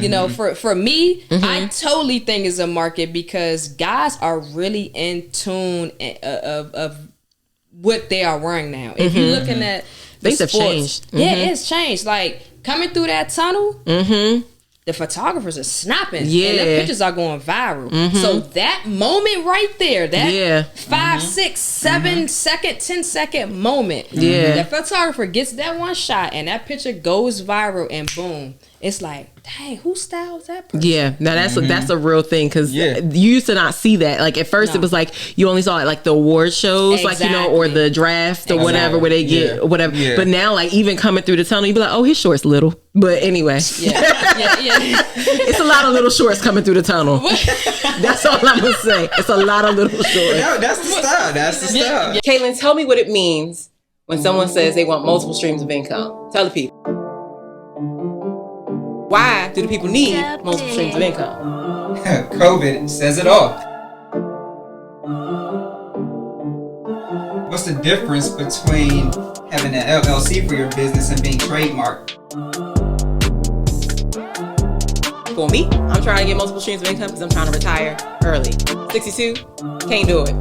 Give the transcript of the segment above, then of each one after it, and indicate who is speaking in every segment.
Speaker 1: You know, for me, I totally think it's a market because guys are really in tune of what they are wearing now. If you're looking at
Speaker 2: things have
Speaker 1: sports,
Speaker 2: changed.
Speaker 1: Yeah, it's changed. Like coming through that tunnel, the photographers are snapping.
Speaker 2: Yeah.
Speaker 1: And the pictures are going viral. So that moment right there, that 5, 6, 7 second, 10-second moment, the photographer gets that one shot and that picture goes viral and boom. It's like, dang, who styles that person?
Speaker 2: Yeah, now that's a real thing because you used to not see that. Like at first it was like you only saw it like the award shows, like, you know, or the draft or whatever where they get whatever. Yeah. But now like even coming through the tunnel, you be like, oh, his shorts little. But anyway, it's a lot of little shorts coming through the tunnel. That's all I'm gonna say. It's a lot of little shorts.
Speaker 3: No, that's the style. That's the style.
Speaker 2: Caitlin, tell me what it means when someone says they want multiple streams of income. Tell the people. Why do the people need multiple streams of income?
Speaker 3: COVID says it all. What's the difference between having an LLC for your business and being trademarked?
Speaker 2: For me, I'm trying to get multiple streams of income because I'm trying to retire early. 62, can't do it.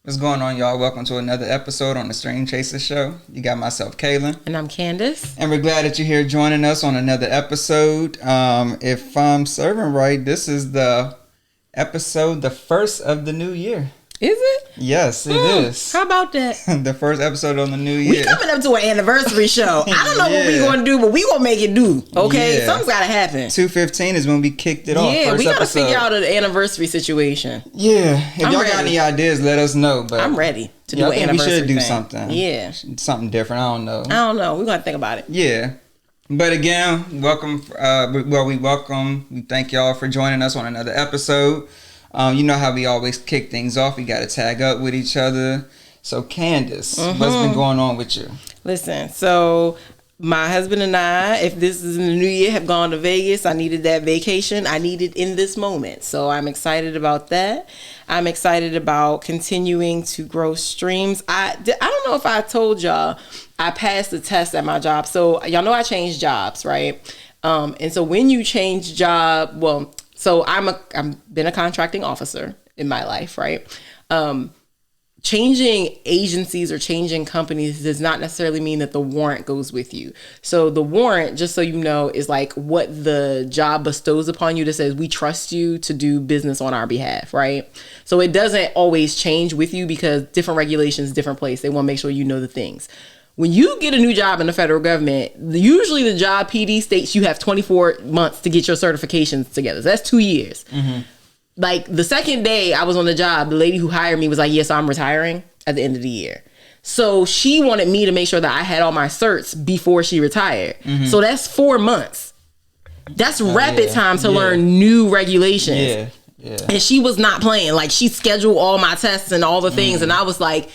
Speaker 3: What's going on, y'all? Welcome to another episode on the Stream Chaser Show. You got myself, Kaylin.
Speaker 2: And I'm Candice.
Speaker 3: And we're glad that you're here joining us on another episode. If I'm serving right, this is the episode, the first of the new year.
Speaker 2: Is it?
Speaker 3: Yes, it is.
Speaker 2: How about that?
Speaker 3: The first episode on the new year.
Speaker 2: We coming up to an anniversary show. I don't know what we going to do, but we going to make it do. Okay? Something's got to happen.
Speaker 3: 2/15 is when we kicked it off.
Speaker 2: Yeah,
Speaker 3: first
Speaker 2: we got to
Speaker 3: episode.
Speaker 2: figure out an anniversary situation.
Speaker 3: Yeah. If y'all got any ideas, let us know. But
Speaker 2: I'm ready to do an anniversary
Speaker 3: we should do
Speaker 2: thing.
Speaker 3: something.
Speaker 2: Yeah.
Speaker 3: Something different. I don't know.
Speaker 2: We're going to think about it.
Speaker 3: Yeah. But again, welcome. We thank y'all for joining us on another episode. You know how we always kick things off. We got to tag up with each other. So, Candice, what's been going on with you?
Speaker 2: Listen, so my husband and I, if this is in the new year, have gone to Vegas. I needed that vacation. I needed in this moment. So I'm excited about that. I'm excited about continuing to grow streams. I don't know if I told y'all, I passed the test at my job. So y'all know I changed jobs, right? And so when you change job, so I'm been a contracting officer in my life, right? Changing agencies or changing companies does not necessarily mean that the warrant goes with you. So the warrant, just so you know, is like what the job bestows upon you that says we trust you to do business on our behalf, right? So it doesn't always change with you because different regulations, different place. They want to make sure you know the things. When you get a new job in the federal government, usually the job PD states you have 24 months to get your certifications together. So that's 2 years. Like the second day I was on the job, the lady who hired me was like, yes, I'm retiring at the end of the year. So she wanted me to make sure that I had all my certs before she retired. So that's 4 months. That's rapid time to learn new regulations. Yeah. And she was not playing. Like she scheduled all my tests and all the things. And I was like,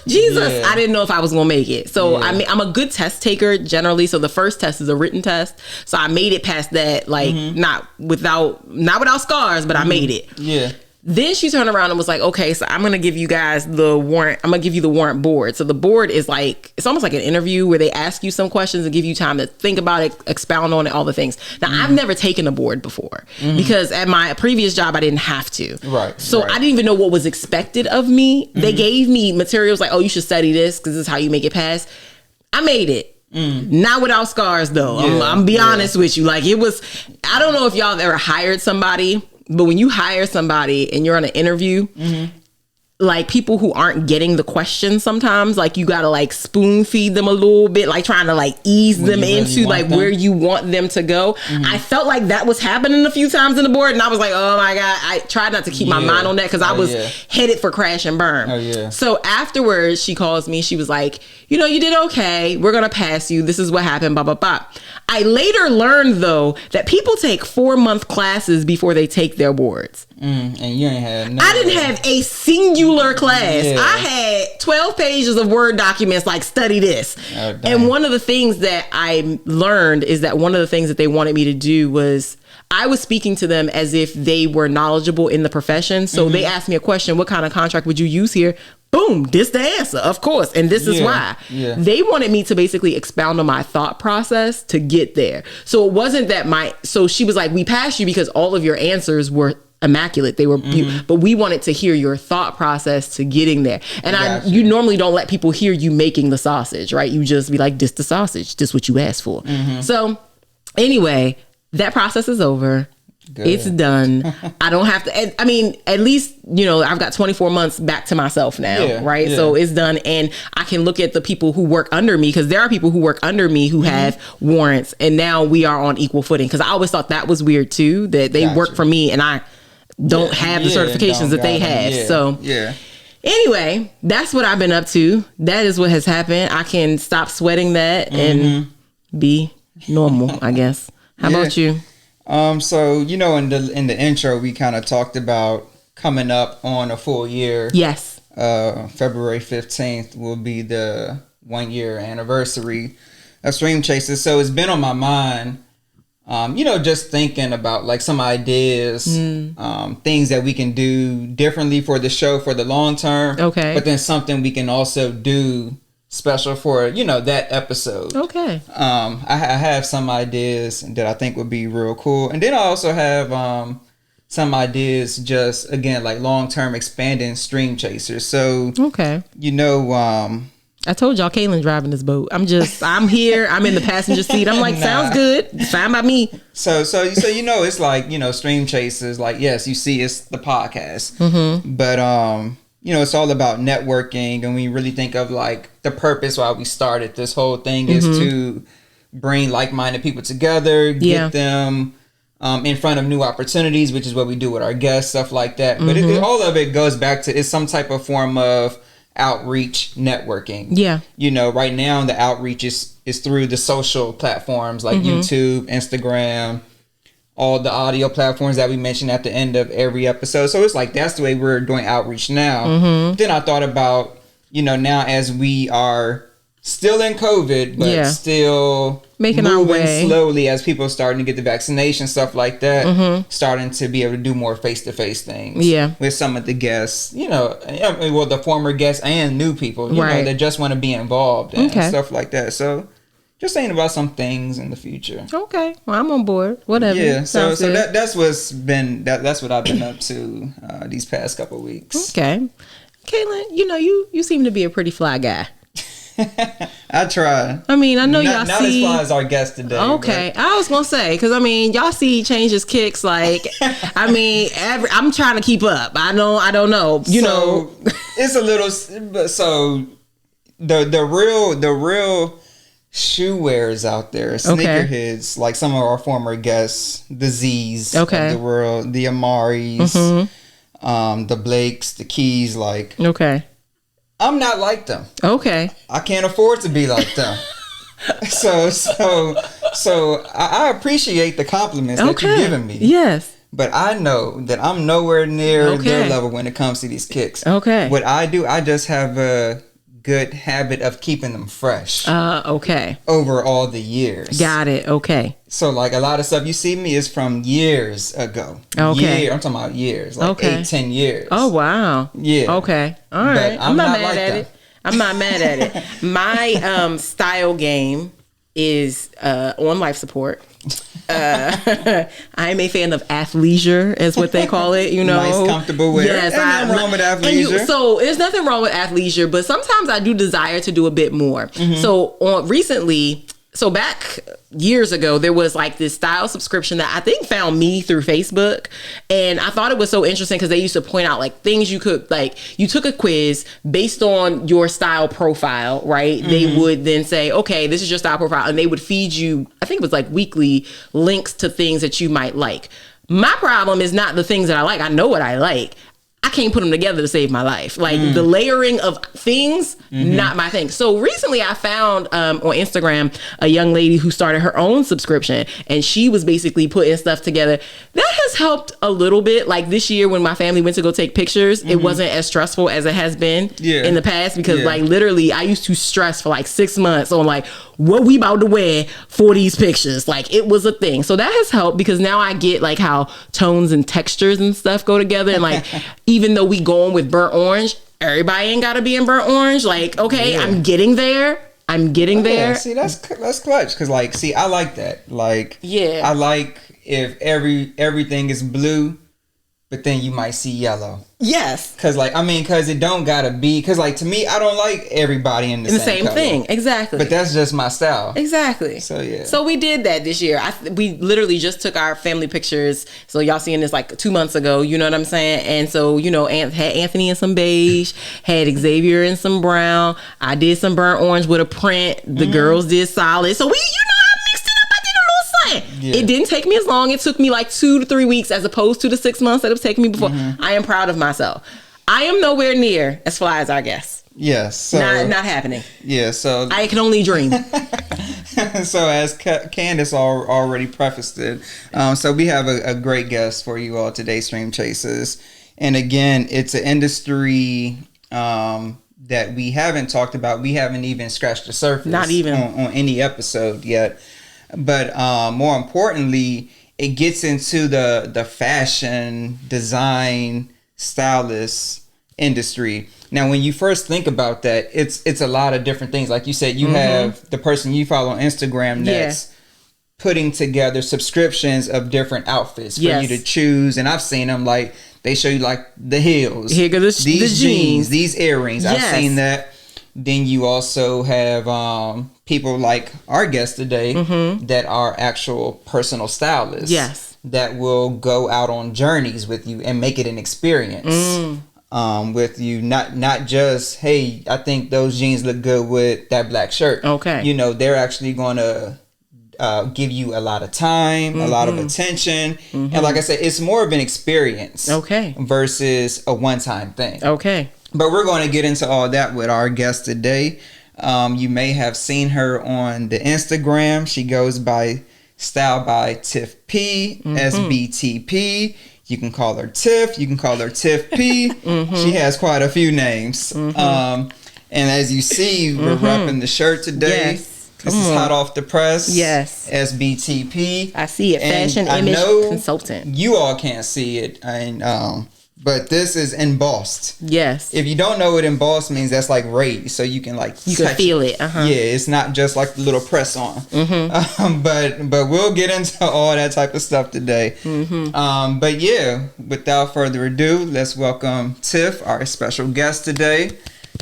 Speaker 2: Jesus, I didn't know if I was gonna make it. So I'm a good test taker generally. So the first test is a written test. So I made it past that, like not without scars, but I made it.
Speaker 3: Yeah.
Speaker 2: Then she turned around and was like, okay, so I'm going to give you guys the warrant. I'm going to give you the warrant board. So the board is like, it's almost like an interview where they ask you some questions and give you time to think about it, expound on it, all the things. Now, I've never taken a board before because at my previous job, I didn't have to.
Speaker 3: Right.
Speaker 2: So I didn't even know what was expected of me. They gave me materials like, oh, you should study this because this is how you make it pass. I made it. Not without scars, though. I'm be honest with you. Like it was, I don't know if y'all have ever hired somebody. But when you hire somebody and you're on an interview, like people who aren't getting the questions sometimes, like you got to like spoon feed them a little bit, like trying to like ease them into like where you want them to go. I felt like that was happening a few times in the board and I was like, oh my God, I tried not to keep my mind on that because I was headed for crash and burn. So afterwards she calls me, she was like, you know, you did okay. We're going to pass you. This is what happened, blah, blah, blah. I later learned though that people take 4-month classes before they take their boards.
Speaker 3: And you ain't had no.
Speaker 2: I didn't have a singular class. I had 12 pages of Word documents like study this. And one of the things that I learned is that one of the things that they wanted me to do was I was speaking to them as if they were knowledgeable in the profession. So they asked me a question, what kind of contract would you use here? boom, this the answer, of course. And this is why.
Speaker 3: Yeah.
Speaker 2: They wanted me to basically expound on my thought process to get there. So it wasn't that so she was like, we passed you because all of your answers were immaculate. They were but we wanted to hear your thought process to getting there. And you normally don't let people hear you making the sausage, right? You just be like, this the sausage, this what you asked for. So anyway, that process is over. Good. It's done. I don't have to, I mean, at least, I've got 24 months back to myself now, right? Yeah. So it's done. And I can look at the people who work under me, because there are people who work under me who have warrants, and now we are on equal footing. Because I always thought that was weird too, that they work for me and I don't have the certifications that they have. So anyway, that's what I've been up to. That is what has happened. I can stop sweating that and be normal, I guess. How about you?
Speaker 3: So, in the intro, we kind of talked about coming up on a full year.
Speaker 2: Yes.
Speaker 3: February 15th will be the 1 year anniversary of Stream Chasers. So it's been on my mind, just thinking about like some ideas, things that we can do differently for the show for the long term. Okay. But then something we can also do special for that episode. Okay. I have some ideas that I think would be real cool, and then I also have some ideas just again like long-term expanding Stream Chasers. So okay, I told y'all Kaylin driving this boat. I'm here. I'm in the passenger seat. I'm like, sounds good. It's fine by me. So it's like Stream Chasers. Like, yes, you see, it's the podcast, but it's all about networking, and we really think of like the purpose why we started this whole thing is to bring like-minded people together, get them in front of new opportunities, which is what we do with our guests, stuff like that. But all of it goes back to it's some type of form of outreach networking. Yeah. Right now the outreach is through the social platforms like YouTube, Instagram, all the audio platforms that we mentioned at the end of every episode. So it's like, that's the way we're doing outreach now. Then I thought about, now as we are still in COVID, but still making our way slowly as people are starting to get the vaccination, stuff like that, starting to be able to do more face-to-face things with some of the guests, the former guests and new people, that just want to be involved and stuff like that. So just saying about some things in the future. Okay, well, I'm on board. Whatever. Yeah, so that's what's been that's what I've been up to these past couple of weeks. Okay, Kaylin, you seem to be a pretty fly guy. I try.
Speaker 2: I mean, I know y'all
Speaker 3: not
Speaker 2: see.
Speaker 3: Not as fly as our guest today.
Speaker 2: Okay, I was gonna say, because I mean, y'all see changes kicks. Like, I mean, I'm trying to keep up. I don't know.
Speaker 3: It's a little. So the real shoe wearers out there, sneakerheads, like some of our former guests, the Z's of the world, the Amaris, the Blakes, the Keys, like I'm not like them. Okay. I can't afford to be like them. so I appreciate the compliments that you're giving me. Yes. But I know that I'm nowhere near their level when it comes to these kicks. Okay. What I do, I just have a good habit of keeping them fresh. Over all the years. Got it. Okay. So like a lot of stuff you see me is from years ago. Okay. I'm talking about years, like 8-10 years. Oh wow. Yeah. Okay. All right. I'm not mad at it. I'm not mad at it. My style game is on life support. I am a fan of athleisure, is what they call it. Nice, comfortable wear. Yes, nothing wrong with athleisure. So there's nothing wrong with athleisure, but sometimes I do desire to do a bit more. So recently, so back years ago, there was like this style subscription that I think found me through Facebook. And I thought it was so interesting because they used to point out like things you could, like you took a quiz based on your style profile, right? They would then say, okay, this is your style profile. And they would feed you, I think it was like weekly links to things that you might like. My problem is not the things that I like. I know what I like. I can't put them together to save my life. Like the layering of things, not my thing. So recently I found on Instagram a young lady who started her own subscription, and she was basically putting stuff together. That has helped a little bit. Like this year when my family went to go take pictures, it wasn't as stressful as it has been in the past, because like literally I used to stress for like 6 months on like what we about to wear for these pictures. Like it was a thing. So that has helped, because now I get like how tones and textures and stuff go together. And like, even though we going with burnt orange,
Speaker 2: everybody ain't gotta be in burnt orange. Like, okay, I'm getting there. there.
Speaker 3: See, that's clutch. Cause like, see, I like that. Like, I like if everything is blue, but then you might see yellow.
Speaker 2: Yes.
Speaker 3: Cause like, I mean, cause it don't gotta be, cause like to me, I don't like everybody in the same color.
Speaker 2: thing. Exactly.
Speaker 3: But that's just my style.
Speaker 2: Exactly.
Speaker 3: So yeah.
Speaker 2: So we did that this year. We literally just took our family pictures. So y'all seeing this like 2 months ago. You know what I'm saying? And so, you know, had Anthony in some beige, had Xavier in some brown. I did some burnt orange with a print. The girls did solid. So we, Yeah. It didn't take me as long. It took me like 2 to 3 weeks as opposed to the 6 months that it was taking me before. I am proud of myself. I am nowhere near as fly as our guests.
Speaker 3: Yes. So,
Speaker 2: not happening.
Speaker 3: Yeah. So
Speaker 2: I can only dream.
Speaker 3: So as Candice already prefaced it, so we have a great guest for you all today, Stream Chasers. And again, it's an industry that we haven't talked about. We haven't even scratched the surface.
Speaker 2: Not even
Speaker 3: on any episode yet. But more importantly, it gets into the fashion, design, stylist industry. Now, when you first think about that, it's a lot of different things. Like you said, you have the person you follow on Instagram that's putting together subscriptions of different outfits for you to choose. And I've seen them, like, they show you like the heels,
Speaker 2: here go
Speaker 3: these
Speaker 2: the jeans,
Speaker 3: these earrings. I've seen that. Then you also have people like our guest today that are actual personal stylists.
Speaker 2: Yes.
Speaker 3: That will go out on journeys with you and make it an experience with you. Not just, hey, I think those jeans look good with that black shirt.
Speaker 2: Okay.
Speaker 3: You know, they're actually going to give you a lot of time, a lot of attention. And like I said, it's more of an experience.
Speaker 2: Okay.
Speaker 3: Versus a one-time thing.
Speaker 2: Okay.
Speaker 3: But we're going to get into all that with our guest today. You may have seen her on the Instagram. She goes by Style By Tiff P, SBTP. You can call her Tiff. You can call her Tiff P. She has quite a few names. And as you see, we're repping the shirt today. Yes. This is hot off the press.
Speaker 2: Yes.
Speaker 3: SBTP.
Speaker 2: I see it. Fashion image consultant.
Speaker 3: You all can't see it. But this is embossed. Yes. If you don't know what embossed means, that's like raised. So you can like
Speaker 2: you can feel it.
Speaker 3: Yeah, it's not just like the little press on. But we'll get into all that type of stuff today. But yeah, without further ado, let's welcome Tiff, our special guest today.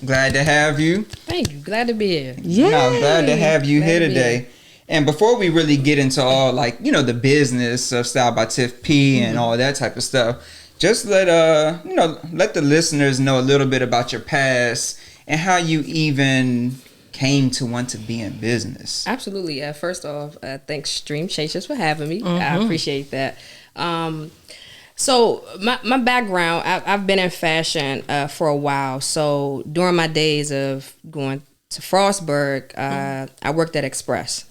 Speaker 3: Glad to have you.
Speaker 1: Thank you. Glad to be here.
Speaker 3: Yeah. No, glad to have you here today. And before we really get into all like, you know, the business of Style by Tiff P and all that type of stuff, just let the listeners know a little bit about your past and how you even came to want to be in business.
Speaker 1: Absolutely. First off, thanks Stream Chasers for having me. I appreciate that. So my background, I've been in fashion for a while. So during my days of going to Frostburg, I worked at Express,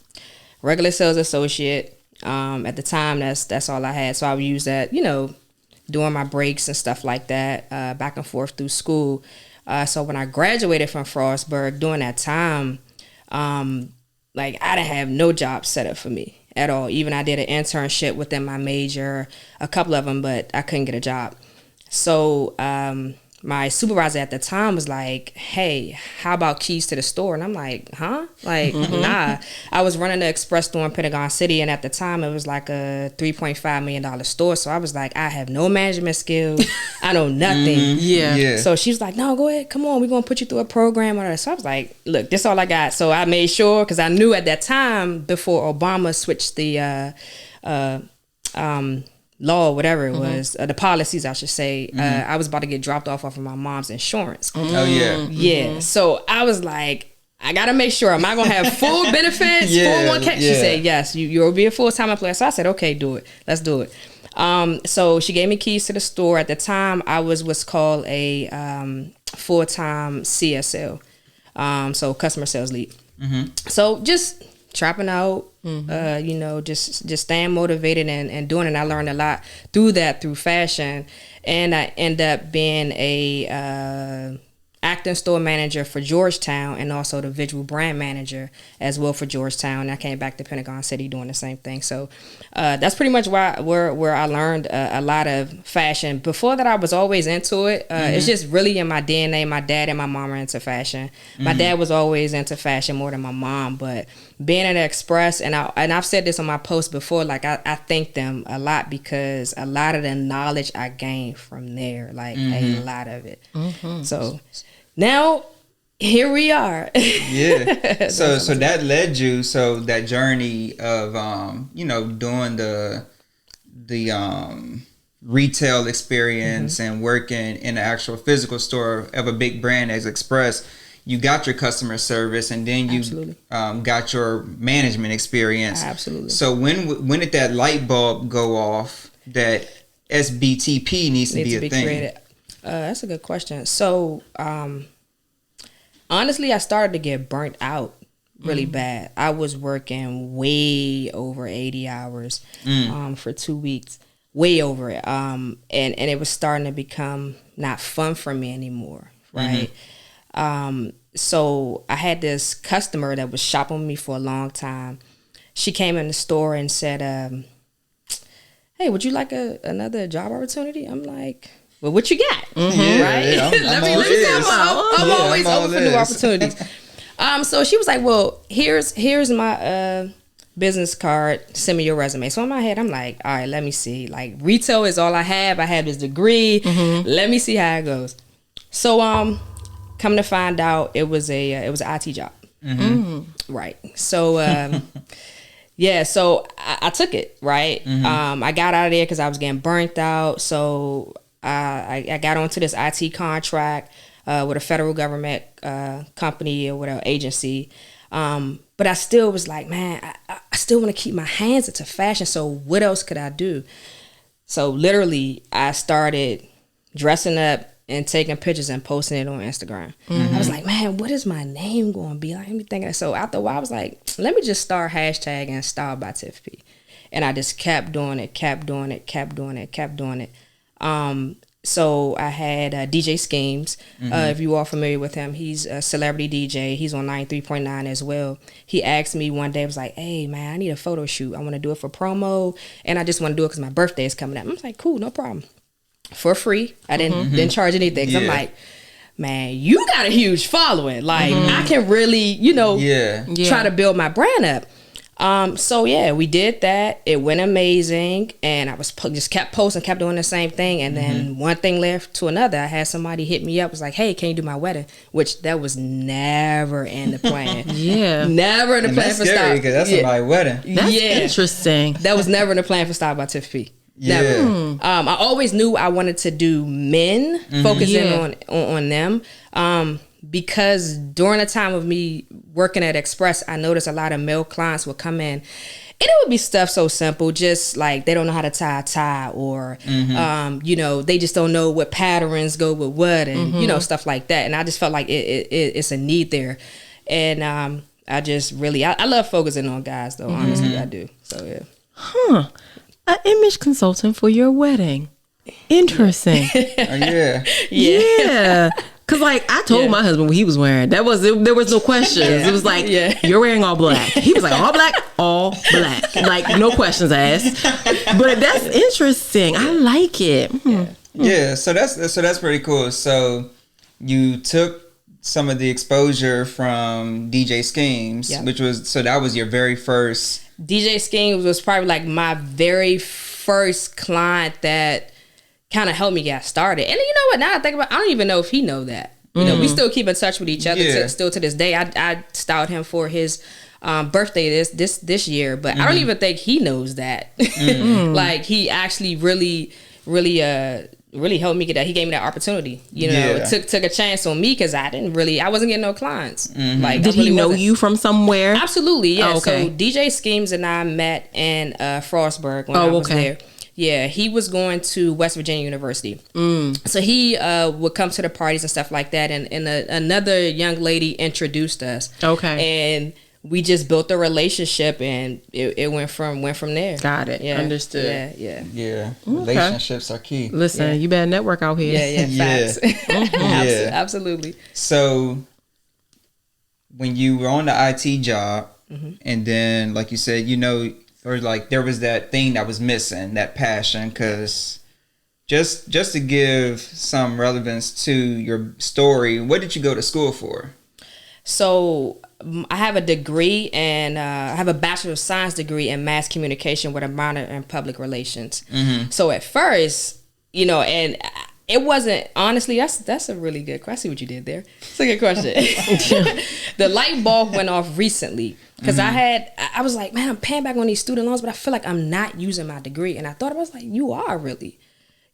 Speaker 1: regular sales associate. At the time, that's all I had. So I would use that, you know, doing my breaks and stuff like that, back and forth through school. So when I graduated from Frostburg during that time, like I didn't have no job set up for me at all. Even I did an internship within my major, a couple of them, but I couldn't get a job. So my supervisor at the time was like, hey, how about keys to the store? And I'm like, huh? Like, nah. I was running the Express store in Pentagon City, and at the time it was like a $3.5 million store. So I was like, I have no management skills. I know nothing. Yeah. So she was like, no, go ahead. Come on. We're going to put you through a program. So I was like, look, this is all I got. So I made sure, because I knew at that time, before Obama switched the law, whatever it was, the policies, I should say, I was about to get dropped off of my mom's insurance.
Speaker 3: Oh, yeah.
Speaker 1: Yeah. So I was like, I got to make sure. Am I going to have full benefits, 401k? She said, yes, you'll be a full-time employee. So I said, okay, do it. Let's do it. So she gave me keys to the store. At the time, I was what's called a full-time CSL, so customer sales lead. So just trapping out, you know, just staying motivated and doing it. I learned a lot through fashion, and I end up being I acting store manager for Georgetown and also the visual brand manager as well for Georgetown. And I came back to Pentagon City doing the same thing. So that's pretty much where I learned a lot of fashion. Before that, I was always into it. It's just really in my DNA. My dad and my mom are into fashion. My dad was always into fashion more than my mom. But being at Express, and I've said this on my post before, like I thank them a lot because a lot of the knowledge I gained from there, like a lot of it. So now here we are.
Speaker 3: Yeah. So that led you, so that journey of doing the retail experience and working in the actual physical store of a big brand as Express. You got your customer service, and then you got your management experience. Absolutely. So when did that light bulb go off that SBTP needs to be a thing? Created.
Speaker 1: That's a good question. So honestly, I started to get burnt out really bad. I was working way over 80 hours for 2 weeks, way over it. And it was starting to become not fun for me anymore, right? So I had this customer that was shopping with me for a long time. She came in the store and said, hey, would you like another job opportunity? I'm like, well, what you got? Right?
Speaker 3: Yeah,
Speaker 1: I'm always open for new opportunities. So she was like, well, here's my business card. Send me your resume. So in my head, I'm like, all right, let me see. Like, retail is all I have. I have this degree. Let me see how it goes. So come to find out, it was an IT job. Right. So so I took it. Right. I got out of there because I was getting burnt out. So I got onto this IT contract with a federal government company or whatever agency. But I still was like, man, I still want to keep my hands into fashion. So what else could I do? So literally, I started dressing up and taking pictures and posting it on Instagram. I was like, man, what is my name going to be? Like, let me think. So after a while, I was like, let me just start hashtagging Style by Tiff P. And I just kept doing it. So I had DJ Schemes. If you are familiar with him, he's a celebrity DJ. He's on 93.9 as well. He asked me one day, was like, hey, man, I need a photo shoot. I want to do it for promo. And I just want to do it because my birthday is coming up. I was like, cool, no problem. For free. I didn't charge anything. Yeah. I'm like, man, you got a huge following. Like, I can really, try to build my brand up. So yeah, we did that. It went amazing, and I was just kept posting, kept doing the same thing, and then one thing led to another. I had somebody hit me up, was like, "Hey, can you do my wedding?" Which that was never in the plan. Never in the plan for Style.
Speaker 3: Because that's somebody's wedding.
Speaker 2: That's interesting.
Speaker 1: That was never in the plan for Style by Tiff P. Never. I always knew I wanted to do men, focusing on them. Because during the time of me working at Express, I noticed a lot of male clients would come in, and it would be stuff so simple, just like they don't know how to tie a tie, or they just don't know what patterns go with what, and stuff like that. And I just felt like it's a need there, and I just really I love focusing on guys though. Honestly, I do. So yeah.
Speaker 2: An image consultant for your wedding. Interesting. Yeah. Cause like I told my husband what he was wearing. There was no questions. It was like, you're wearing all black. He was like, all black, all black. Like no questions asked. But that's interesting. I like it.
Speaker 3: Yeah. So that's pretty cool. So you took some of the exposure from DJ Schemes, which was, so that was your very first.
Speaker 1: DJ Schemes was probably like my very first client that kind of helped me get started. And you know what? Now I think about it, I don't even know if he know that. You know, we still keep in touch with each other still to this day. I styled him for his birthday this year, but I don't even think he knows that. Like he actually really helped me get that. He gave me that opportunity. Took a chance on me because I wasn't getting no clients. Like,
Speaker 2: did he know you from somewhere?
Speaker 1: Absolutely, yeah. So DJ Schemes and I met in Frostburg when I was there. Yeah, he was going to West Virginia University. So he would come to the parties and stuff like that. And another young lady introduced us. Okay. And we just built a relationship, and it went from there.
Speaker 2: Got it.
Speaker 1: Yeah.
Speaker 2: Understood.
Speaker 1: Yeah.
Speaker 3: Yeah. Relationships are key.
Speaker 2: Listen, you better network out here.
Speaker 1: Facts.
Speaker 3: Yeah.
Speaker 1: Absolutely.
Speaker 3: So when you were on the IT job, and then like you said, or like there was that thing that was missing, that passion, because just to give some relevance to your story, what did you go to school for?
Speaker 1: So I have a degree, and I have a Bachelor of Science degree in mass communication with a minor in public relations. So at first, and it wasn't, honestly, that's a really good question. I see what you did there. It's a good question. The light bulb went off recently because I was like, man, I'm paying back on these student loans, but I feel like I'm not using my degree. And I thought, I was like, you are really.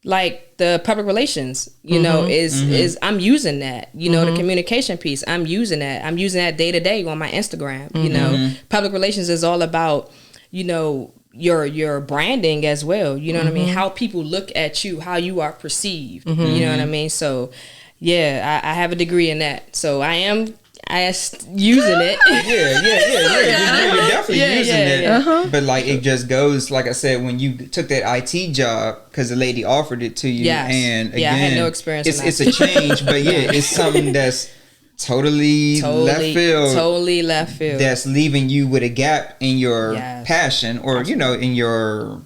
Speaker 1: Like the public relations, is I'm using that, the communication piece. I'm using that day to day on my Instagram. Public relations is all about, your branding as well. You know what I mean? How people look at you, how you are perceived. You know what I mean? So yeah, I have a degree in that. So I am using it.
Speaker 3: You're definitely using it. But like it just goes, like I said, when you took that IT job, because the lady offered it to you, and again,
Speaker 1: I had no experience.
Speaker 3: It's a change, but it's something that's totally left field. That's leaving you with a gap in your passion, or in your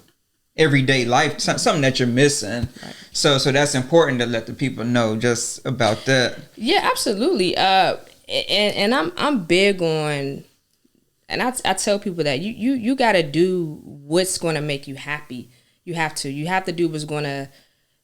Speaker 3: everyday life, something that you're missing. Right. So that's important to let the people know just about that.
Speaker 1: Yeah, absolutely. And I'm big on, and I tell people that you got to do what's going to make you happy. You have to do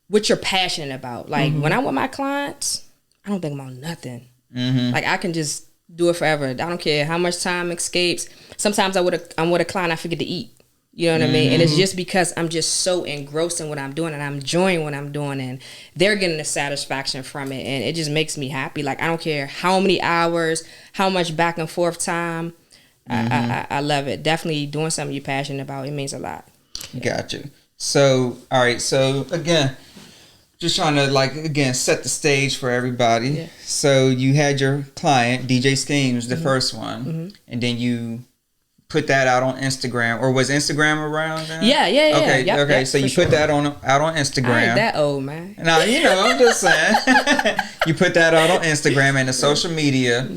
Speaker 1: what you're passionate about. Like when I'm with my clients, I don't think about nothing. Like I can just do it forever. I don't care how much time escapes. Sometimes I'm with a client, I forget to eat. You know what I mean? And it's just because I'm just so engrossed in what I'm doing, and I'm enjoying what I'm doing, and they're getting the satisfaction from it, and it just makes me happy. Like I don't care how many hours, how much back and forth time. I love it. Definitely doing something you're passionate about. It means a lot.
Speaker 3: Gotcha. So all right. So again, just trying to set the stage for everybody. Yeah. So you had your client DJ Schemes, the first one, and then you put that out on Instagram, or was Instagram around then?
Speaker 1: Yeah.
Speaker 3: Okay,
Speaker 1: yep,
Speaker 3: okay. So you put that out on Instagram. I
Speaker 1: ain't that old, man.
Speaker 3: Now, I'm just saying. You put that out on Instagram and the social media,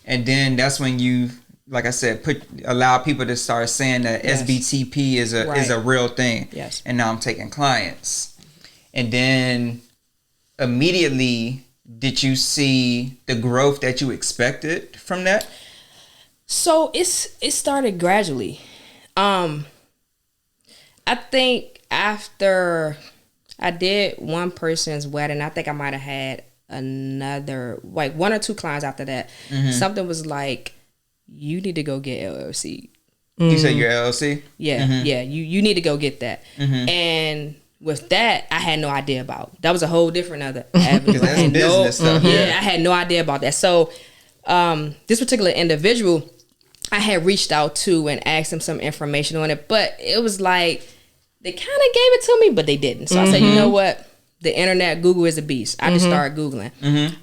Speaker 3: and then that's when you, like I said, allow people to start saying that SBTP is a real thing.
Speaker 1: Yes.
Speaker 3: And now I'm taking clients. And then immediately, did you see the growth that you expected from that?
Speaker 1: So it started gradually. I think after I did one person's wedding, I think I might have had another, like 1 or 2 clients after that. Something was like, you need to go get LLC.
Speaker 3: You said your LLC?
Speaker 1: Yeah, you need to go get that. And with that, I had no idea about. That was a whole different other avenue.
Speaker 3: That's business stuff.
Speaker 1: Yeah, I had no idea about that. So this particular individual, I had reached out to and asked him some information on it, but it was like they kind of gave it to me, but they didn't. So I said, you know what? The internet, Google is a beast. I just started Googling.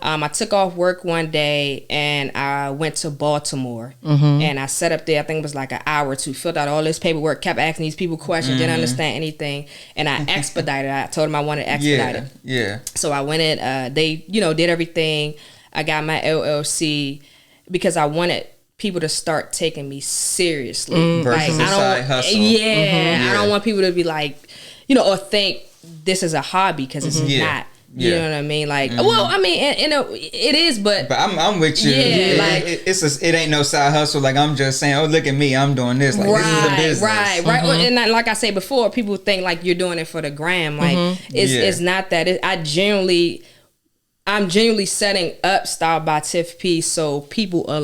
Speaker 1: I took off work one day and I went to Baltimore and I set up there. I think it was like an hour or two, filled out all this paperwork, kept asking these people questions, didn't understand anything, and I expedited. I told them I wanted to expedite it.
Speaker 3: Yeah.
Speaker 1: So I went in. They, did everything. I got my LLC because I wanted people to start taking me seriously.
Speaker 3: Versus
Speaker 1: like,
Speaker 3: a side hustle.
Speaker 1: I don't want people to be like, or think this is a hobby, because it's not. You know what I mean? Like, well, I mean, it is, but
Speaker 3: I'm with you.
Speaker 1: Yeah, like
Speaker 3: it ain't no side hustle. Like I'm just saying, oh, look at me, I'm doing this. Like this is a business,
Speaker 1: right. And like I said before, people think like you're doing it for the gram. Like it's not that. I'm genuinely setting up Style by Tiff P so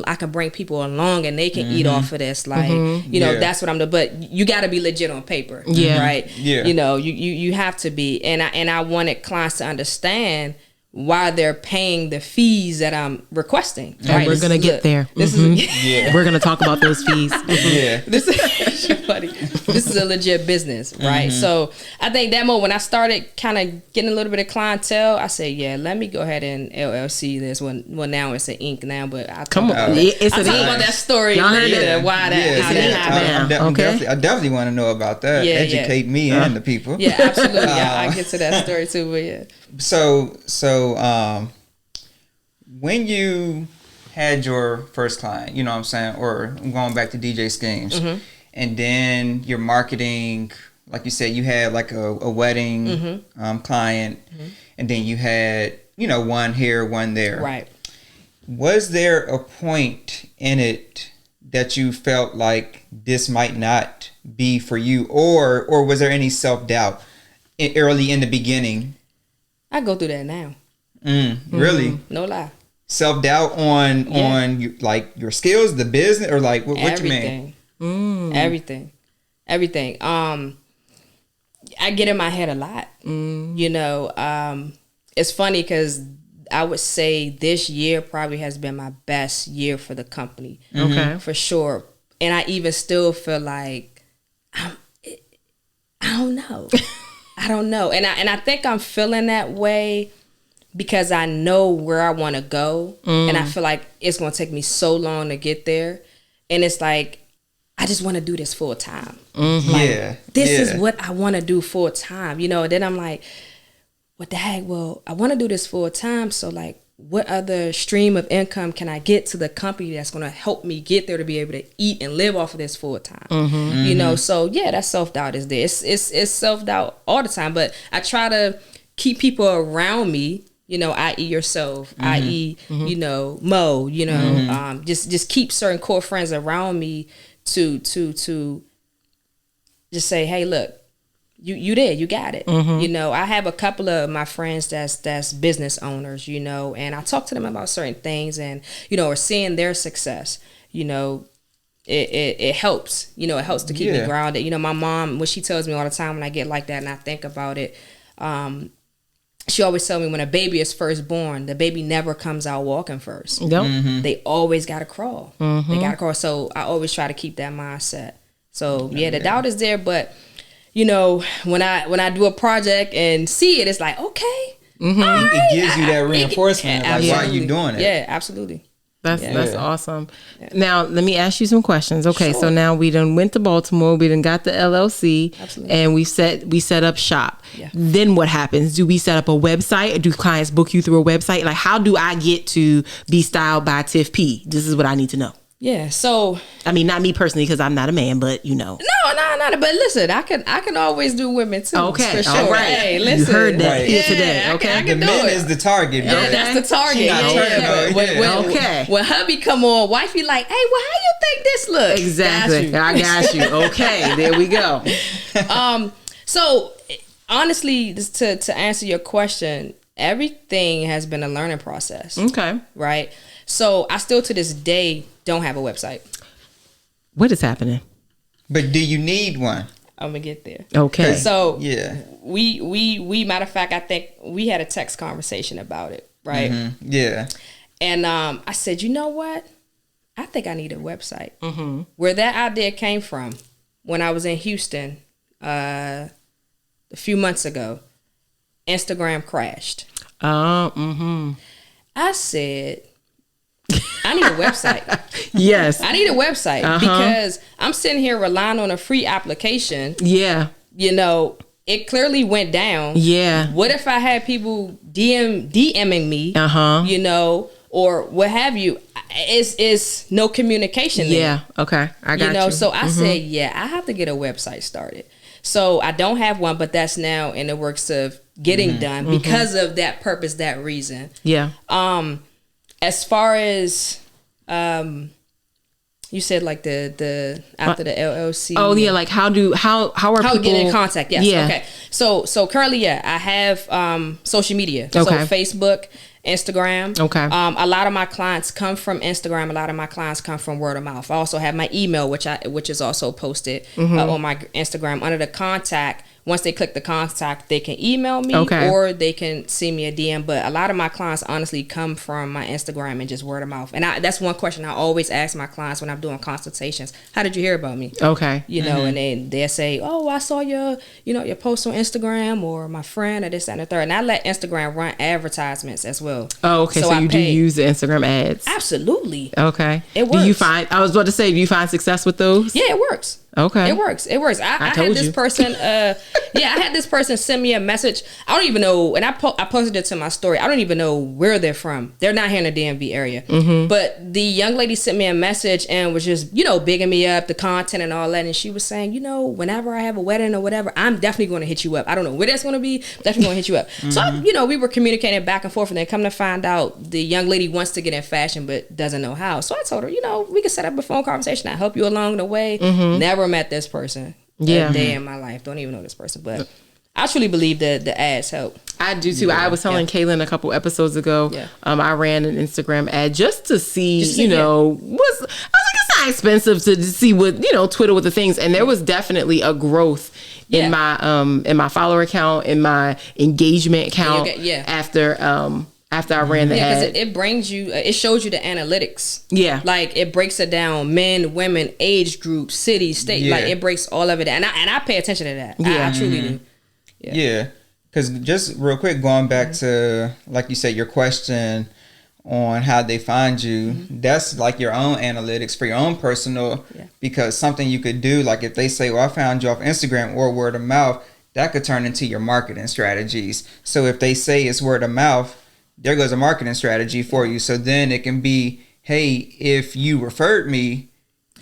Speaker 1: I can bring people along and they can eat off of this. Like, that's what I'm doing. But you got to be legit on paper. Yeah. Right. Yeah. You have to be. And I wanted clients to understand why they're paying the fees that I'm requesting.
Speaker 2: And we're going to get there. We're going to talk about those fees.
Speaker 3: Yeah.
Speaker 1: Buddy, this is a legit business, right? So I think that moment when I started kind of getting a little bit of clientele, I said, yeah, let me go ahead and LLC this one. Well, now it's an Inc. now, but I'll talk about that story later. Why that? How that happened?
Speaker 3: I definitely want to know about that. Educate me and the people.
Speaker 1: Yeah, absolutely. I get to that story too, but yeah.
Speaker 3: So when you had your first client, you know what I'm saying, or going back to DJ Schemes, and then your marketing, like you said, you had like a wedding client, and then you had, you know, one here, one there.
Speaker 1: Right.
Speaker 3: Was there a point in it that you felt like this might not be for you, or was there any self-doubt early in the beginning?
Speaker 1: I go through that now.
Speaker 3: Really?
Speaker 1: No lie.
Speaker 3: Self-doubt on you, like your skills, the business, or like what you mean?
Speaker 1: Everything. I get in my head a lot. You know, it's funny because I would say this year probably has been my best year for the company. Okay, for sure. And I even still feel like I don't know. I don't know, and I think I'm feeling that way because I know where I want to go, and I feel like it's going to take me so long to get there. And it's like, I just want to do this full time. Like, this is what I want to do full time, you know? And then I'm like, what the heck? Well, I want to do this full time. So like, what other stream of income can I get to the company that's going to help me get there to be able to eat and live off of this full time? You know? So yeah, that self-doubt is there. It's self-doubt all the time, but I try to keep people around me, you know, i.e. yourself, i.e., you know, Mo, you know, just keep certain core friends around me to just say, hey, look, you there, you got it. You know, I have a couple of my friends that's business owners, you know, and I talk to them about certain things and, you know, or seeing their success, you know, it helps, you know, it helps to keep me grounded. You know, my mom, what she tells me all the time when I get like that and I think about it, she always tell me when a baby is first born, the baby never comes out walking first. They always got to crawl. They got to crawl. So I always try to keep that mindset. So yeah, the doubt is there, but you know, when I do a project and see it, it's like, okay. Right,
Speaker 3: it gives you that reinforcement, like why you doing it.
Speaker 1: Yeah, absolutely.
Speaker 2: That's awesome. Now, let me ask you some questions. Okay, so now we done went to Baltimore. We done got the LLC, and we set up shop. Then what happens? Do we set up a website, or do clients book you through a website? Like, how do I get to be Styled by Tiff P? This is what I need to know.
Speaker 1: Yeah, so
Speaker 2: I mean, not me personally because I'm not a man, but you know.
Speaker 1: No. But listen, I can always do women too.
Speaker 2: Okay,
Speaker 1: for sure.
Speaker 2: All right.
Speaker 1: Hey, listen,
Speaker 2: you heard that here today. Okay,
Speaker 1: I can
Speaker 3: the
Speaker 1: do
Speaker 3: men
Speaker 1: it.
Speaker 3: is the target.
Speaker 1: Yeah,
Speaker 3: right?
Speaker 1: that's the target. When hubby come on, wifey like, hey, well, how you think this looks?
Speaker 2: Exactly, I got you. Okay, there we go.
Speaker 1: So honestly, to answer your question, everything has been a learning process. Okay, right. So I still to this day don't have a website.
Speaker 2: What is happening?
Speaker 3: But do you need one?
Speaker 1: I'm gonna get there.
Speaker 2: Okay.
Speaker 1: So we matter of fact, I think we had a text conversation about it, right?
Speaker 3: Yeah.
Speaker 1: And I said, you know what? I think I need a website. Where that idea came from, when I was in Houston a few months ago, Instagram crashed. I said, I need a website.
Speaker 2: Yes.
Speaker 1: I need a website because I'm sitting here relying on a free application.
Speaker 2: Yeah.
Speaker 1: You know, it clearly went down. Yeah. What if I had people DMing me, you know, or what have you? It's no communication there.
Speaker 2: Yeah. Okay. I got you.
Speaker 1: You know, so I said, I have to get a website started. So I don't have one, but that's now in the works of getting done because of that purpose, that reason. Yeah. As far as you said, like the after the LLC.
Speaker 2: Oh yeah, like how are people
Speaker 1: get in contact? Yes. Yeah. Okay. So currently, I have social media. Okay. So Facebook, Instagram. Okay. A lot of my clients come from Instagram. A lot of my clients come from word of mouth. I also have my email, which is also posted on my Instagram under the contact once they click the contact, they can email me or they can send me a DM. But a lot of my clients honestly come from my Instagram and just word of mouth. And that's one question I always ask my clients when I'm doing consultations. How did you hear about me?
Speaker 2: Okay.
Speaker 1: You know, and then they'll say, oh, I saw your post on Instagram, or my friend, or this, that, and the third. And I let Instagram run advertisements as well.
Speaker 2: Oh, okay. So you do use the Instagram ads?
Speaker 1: Absolutely.
Speaker 2: Okay.
Speaker 1: It works.
Speaker 2: I was about to say, do you find success with those?
Speaker 1: Yeah, it works.
Speaker 2: Okay.
Speaker 1: It works. I had this person I had this person send me a message. I don't even know, and I posted it to my story. I don't even know where they're from. They're not here in the DMV area. Mm-hmm. But the young lady sent me a message and was just, bigging me up, the content and all that. And she was saying, whenever I have a wedding or whatever, I'm definitely going to hit you up. I don't know where that's going to be, definitely going to hit you up. Mm-hmm. So, we were communicating back and forth, and then come to find out the young lady wants to get in fashion but doesn't know how. So I told her, we could set up a phone conversation. I help you along the way. Mm-hmm. Never met this person a day in my life. Don't even know this person, but I truly believe that the ads help.
Speaker 2: I do too. I was telling Kaylin a couple episodes ago. Yeah. I ran an Instagram ad just to see, I was like, it's not expensive to see what Twitter with the things, and there was definitely a growth in my follower count, in my engagement count after I ran the ad.
Speaker 1: Because it brings you, it shows you the analytics.
Speaker 2: Yeah.
Speaker 1: Like, it breaks it down, men, women, age groups, city, state. Yeah. Like, it breaks all of it. And I pay attention to that. Yeah. I truly do.
Speaker 3: Yeah. Because just real quick, going back to, like you said, your question on how they find you, that's like your own analytics for your own personal, because something you could do, like if they say, well, I found you off Instagram or word of mouth, that could turn into your marketing strategies. So if they say it's word of mouth, there goes a marketing strategy for you. So then it can be, hey, if you referred me,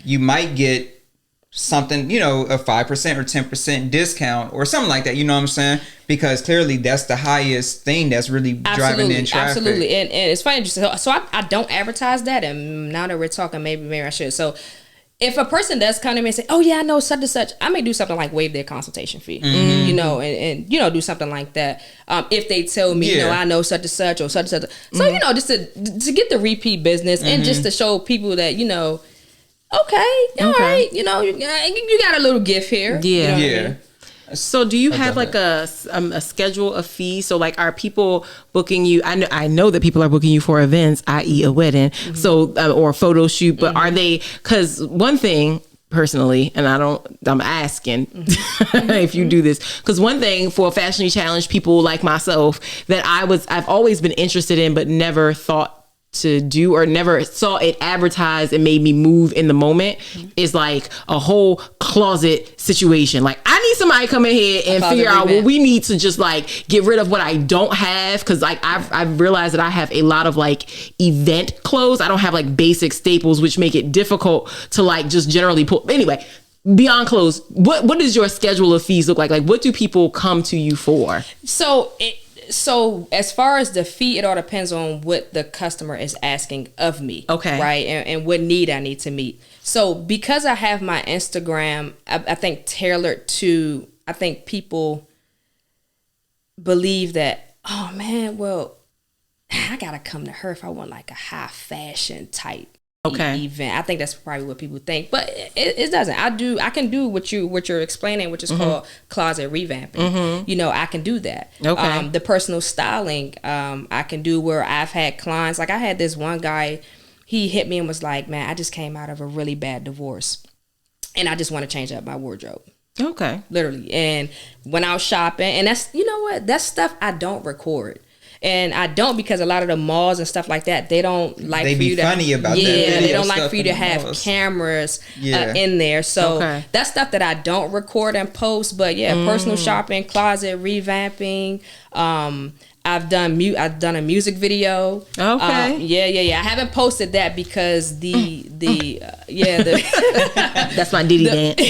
Speaker 3: you might get something, a 5% or 10% discount or something like that. You know what I'm saying? Because clearly that's the highest thing that's really driving in traffic.
Speaker 1: Absolutely. And it's funny. So I don't advertise that. And now that we're talking, maybe I should. So if a person does come to me and say, oh yeah, I know such and such, I may do something like waive their consultation fee, and do something like that. If they tell me, I know such and such or such and such. So, just to get the repeat business and just to show people that, okay, all right, you got a little gift here.
Speaker 2: Yeah.
Speaker 1: You know what I mean?
Speaker 2: So do you have like a schedule of fees? So like, are people booking you? I know that people are booking you for events, i.e. a wedding, so or a photo shoot. But are they? Because one thing personally, and I'm asking if you do this, because one thing for fashionably challenged people like myself that I've always been interested in, but never thought to do or never saw it advertised and made me move in the moment is like a whole closet situation. Like, I need somebody to come in here and figure out, well, we need to just like get rid of what I don't have, because like I've realized that I have a lot of like event clothes. I don't have like basic staples, which make it difficult to like just generally pull. Anyway, beyond clothes, what does your schedule of fees look like? Like, what do people come to you for?
Speaker 1: So as far as the fee, it all depends on what the customer is asking of me. Okay. Right. And what need I need to meet. So because I have my Instagram, I think tailored to, I think people believe that, oh man, well, I got to come to her if I want like a high fashion type event. I think that's probably what people think, but it doesn't. I can do what you're explaining, which is called closet revamping. I can do that. Okay. The personal styling, I can do, where I've had clients, like I had this one guy, he hit me and was like, man, I just came out of a really bad divorce and I just want to change up my wardrobe. Okay. Literally. And when I was shopping, and that's, that's stuff I don't record. And I don't, because a lot of the malls and stuff like that, they don't like for you to. They be funny about that. Yeah, they don't like for you to have cameras in there. So that's stuff that I don't record and post. But personal shopping, closet revamping. I've done a music video. Okay. I haven't posted that because
Speaker 2: that's my Diddy dance.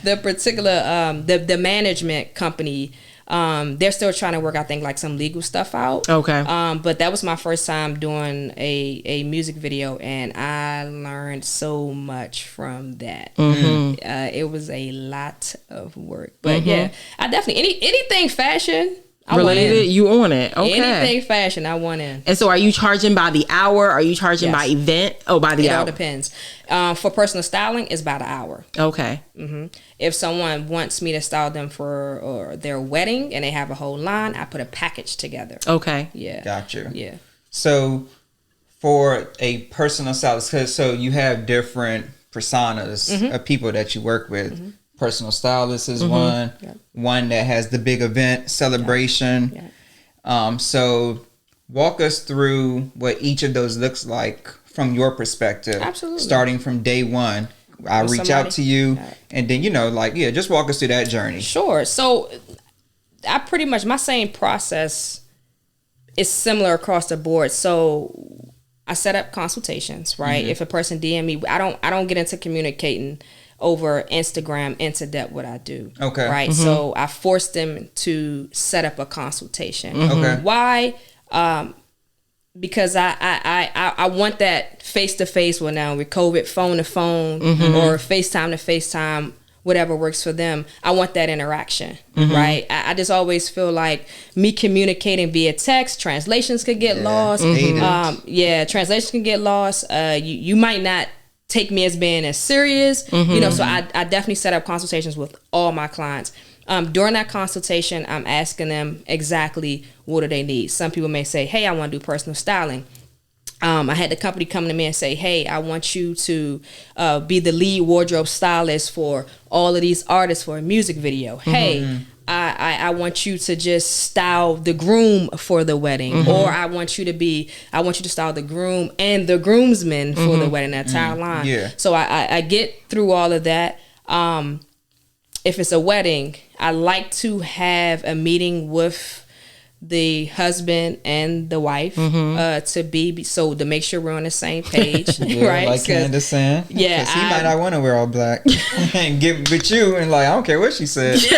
Speaker 1: The particular the management company. They're still trying to work, I think, like some legal stuff out. Okay. But that was my first time doing a music video, and I learned so much from that. It was a lot of work, but I definitely anything fashion.
Speaker 2: related, you on it. Okay.
Speaker 1: Anything fashion, I want in.
Speaker 2: And so are you charging by the hour? Are you charging by event? Oh, by the hour. It
Speaker 1: all depends. For personal styling, it's by the hour.
Speaker 2: Okay.
Speaker 1: If someone wants me to style them for their wedding and they have a whole line, I put a package together.
Speaker 2: Okay.
Speaker 1: Yeah.
Speaker 3: Gotcha.
Speaker 1: Yeah.
Speaker 3: So for a personal stylist, so you have different personas of people that you work with. Personal stylist is one that has the big event celebration. So walk us through what each of those looks like from your perspective.
Speaker 1: Absolutely.
Speaker 3: Starting from day one. I reach out to you and then, just walk us through that journey.
Speaker 1: Sure. So I pretty much, my same process is similar across the board. So I set up consultations, right? If a person DM me, I don't get into communicating over Instagram into depth what I do. Okay. Right. So I force them to set up a consultation. Okay. Why? Because I want that face to face. Well, now with COVID, phone to phone or FaceTime to FaceTime, whatever works for them. I want that interaction. Right. I just always feel like me communicating via text, translations could get lost. Translations can get lost. You might not take me as being as serious, so I definitely set up consultations with all my clients. During that consultation, I'm asking them exactly what do they need. Some people may say, hey, I want to do personal styling. I had the company come to me and say, hey, I want you to be the lead wardrobe stylist for all of these artists for a music video. Hey, I want you to just style the groom for the wedding, or I want you to style the groom and the groomsmen for the wedding, that entire line. Yeah. So I get through all of that. If it's a wedding, I like to have a meeting with the husband and the wife to make sure we're on the same page. Right?
Speaker 3: Like Candice saying. Yeah. Because he might not want to wear all black and get with you and I don't care what she said.
Speaker 2: Exactly.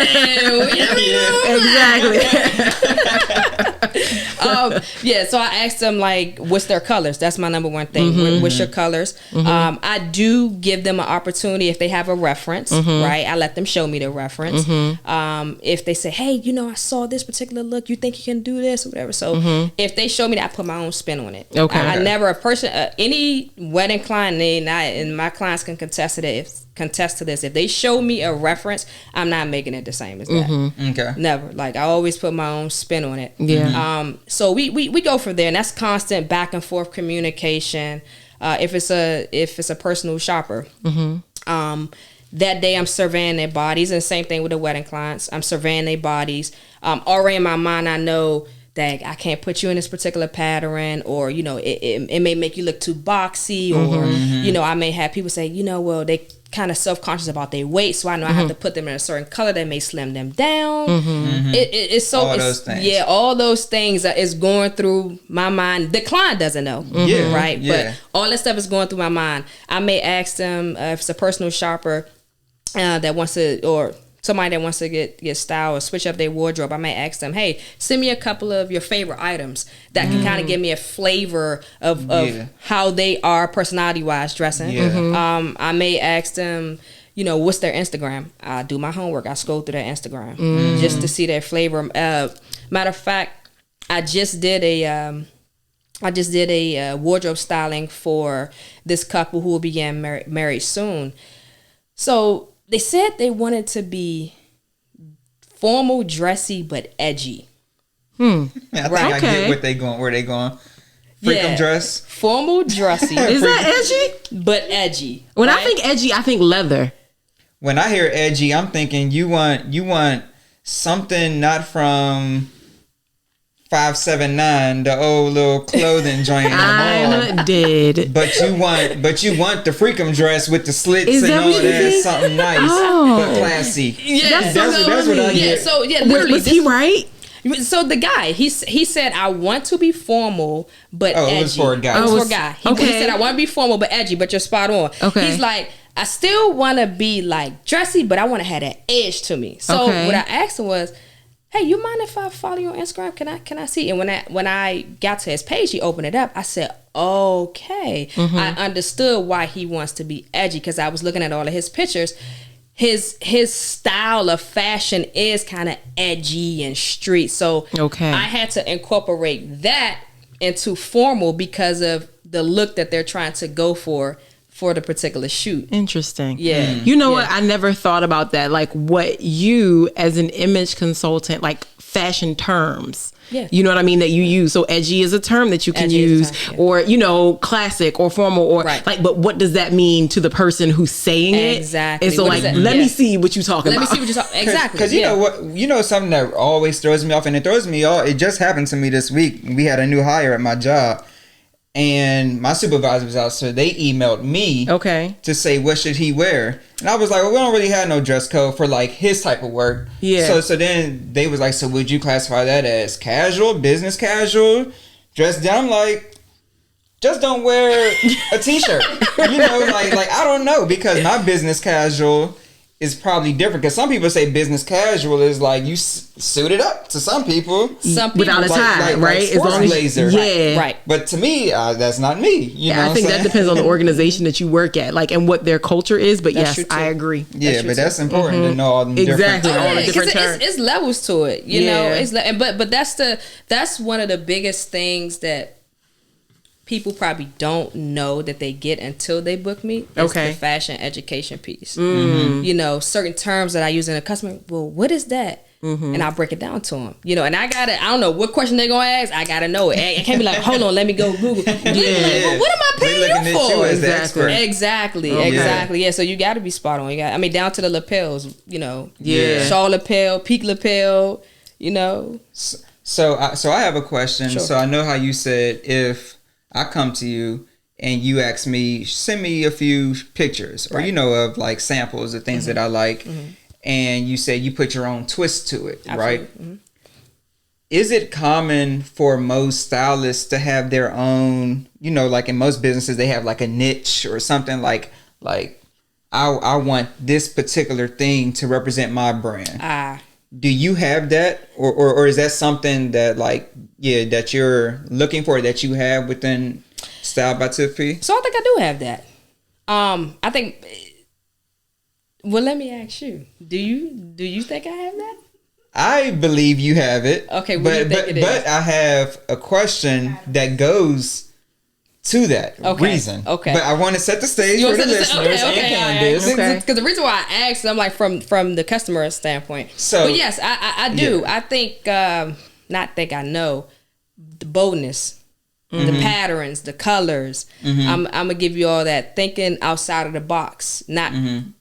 Speaker 1: So I asked them what's their colors? That's my number one thing. What's your colors? I do give them an opportunity if they have a reference, right? I let them show me the reference. If they say, hey, I saw this particular look, you think you can do this or whatever. So if they show me that, I put my own spin on it. Okay. I never, any wedding client, and my clients can contest to this. If they show me a reference, I'm not making it the same as that. Okay. Never. I always put my own spin on it. Yeah. So we go from there, and that's constant back and forth communication. If it's a personal shopper, that day I'm surveying their bodies, and same thing with the wedding clients. I'm surveying their bodies. Already in my mind, I know that I can't put you in this particular pattern, or it may make you look too boxy, or I may have people say, well, they kind of self-conscious about their weight, so I know I have to put them in a certain color that may slim them down. It's so all those things. Yeah, all those things is going through my mind. The client doesn't know, right? Yeah. But all that stuff is going through my mind. I may ask them if it's a personal shopper that wants to, or somebody that wants to get styled or switch up their wardrobe, I may ask them, hey, send me a couple of your favorite items that can kind of give me a flavor of how they are personality-wise dressing. Yeah. I may ask them, what's their Instagram? I do my homework. I scroll through their Instagram just to see their flavor. Matter of fact, I just did a wardrobe styling for this couple who will be getting married soon. So they said they wanted to be formal, dressy, but edgy.
Speaker 3: I think I get where they going. Freakum dress.
Speaker 1: Formal, dressy.
Speaker 2: Is that edgy?
Speaker 1: But edgy.
Speaker 2: When I think edgy, I think leather.
Speaker 3: When I hear edgy, I'm thinking you want something not from 579, the old little clothing joint in the mall.
Speaker 2: I'm dead.
Speaker 3: But you want the freakum dress with the slits and all that, something nice but classy.
Speaker 1: Yeah,
Speaker 2: that's what I get.
Speaker 1: So literally,
Speaker 2: was he right?
Speaker 1: So the guy, he said, I want to be formal but edgy.
Speaker 3: It was for a guy.
Speaker 1: It was for a guy. He said, I want to be formal but edgy, but you're spot on. Okay. He's like, I still want to be dressy, but I want to have that edge to me. So what I asked him was, hey, you mind if I follow you on Instagram? Can I see? And when I got to his page, he opened it up. I said, okay. I understood why he wants to be edgy, because I was looking at all of his pictures. his style of fashion is kind of edgy and street. So I had to incorporate that into formal because of the look that they're trying to go for the particular shoot.
Speaker 2: Interesting.
Speaker 1: Yeah.
Speaker 2: You know what? I never thought about that. Like what you as an image consultant, like fashion terms.
Speaker 1: Yeah.
Speaker 2: You know what I mean? That you use. So edgy is a term that you can use, or, you know, classic or formal, or like, but what does that mean to the person who's saying it?
Speaker 1: Exactly.
Speaker 2: And so like, let me see what you're talking about.
Speaker 1: Let me see what you're talking Exactly.
Speaker 3: Because you know what, you know, something that always throws me off, and it throws me off. It just happened to me this week. We had a new hire at my job. And my supervisor was out, so they emailed me to say, what should he wear? And I was like, well, we don't really have no dress code for like his type of work. Yeah. So then they was like, so would you classify that as casual, business casual, dressed down? I'm like, just don't wear a t-shirt. You know, like I don't know, because my business casual is probably different, because some people say business casual is like you suited up to some people.
Speaker 1: Some people
Speaker 2: without a tie, right?
Speaker 3: Like sports blazer.
Speaker 1: Right.
Speaker 3: But to me, that's not me. You know
Speaker 2: I think that depends on the organization that you work at, like, and what their culture is. But yes, I agree.
Speaker 3: Yeah, but that's important to know all the different
Speaker 2: all the different terms.
Speaker 1: It's levels to it, you know. It's but that's one of the biggest things that people probably don't know that they get until they book me. It's the fashion education piece. You know, certain terms that I use in a customer. Well, what is that? And I'll break it down to them. You know, and I don't know what question they're gonna ask. I gotta know it. I can't be like, hold on, let me go Google. Like, well, what am I paying you for? Exactly. Yeah. So you got to be spot on. I mean, down to the lapels. You know. Yeah. Shawl lapel, peak lapel. You know.
Speaker 3: So I have a question. Sure. So I know how you said if I come to you and you ask me, send me a few pictures or, you know, of like samples of things that I like. And you say you put your own twist to it, right? Is it common for most stylists to have their own, you know, like in most businesses, they have like a niche or something like I want this particular thing to represent my brand. Do you have that, or is that something that that you're looking for, that you have within Style by Tiff P?
Speaker 1: So I think I do have that. I think. Well, let me ask you. Do you think I have that?
Speaker 3: I believe you have it.
Speaker 1: Okay, what do you think it is?
Speaker 3: But I have a question that goes to that reason. Okay. But I want to set the stage for the listeners and Candice.
Speaker 1: Because the reason why I asked, I'm like from the customer standpoint. So, but yes, I do. Yeah. I think, not think I know, the boldness, the patterns, the colors. I'm going to give you all that. Thinking outside of the box, not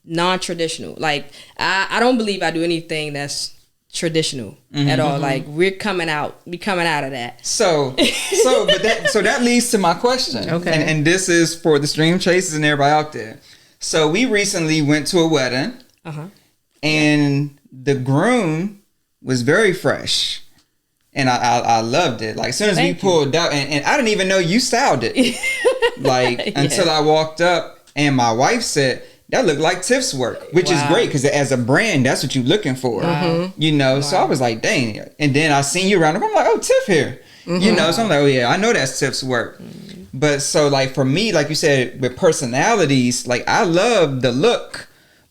Speaker 1: non-traditional. Like, I don't believe I do anything that's traditional at all. Like we coming out of that. So that leads to my question. And this is for the stream chasers and everybody out there. So we recently went to a wedding, and the groom was very fresh, and I loved it. Like as soon as we pulled out, and I didn't even know you styled it. Like until I walked up, and my wife said, that looked like Tiff's work, which is great because as a brand, that's what you're looking for, you know? So I was like, dang. And then I seen you around. I'm like, oh, Tiff here, you know? So I'm like, oh yeah, I know that's Tiff's work. But so like for me, like you said, with personalities, like I love the look,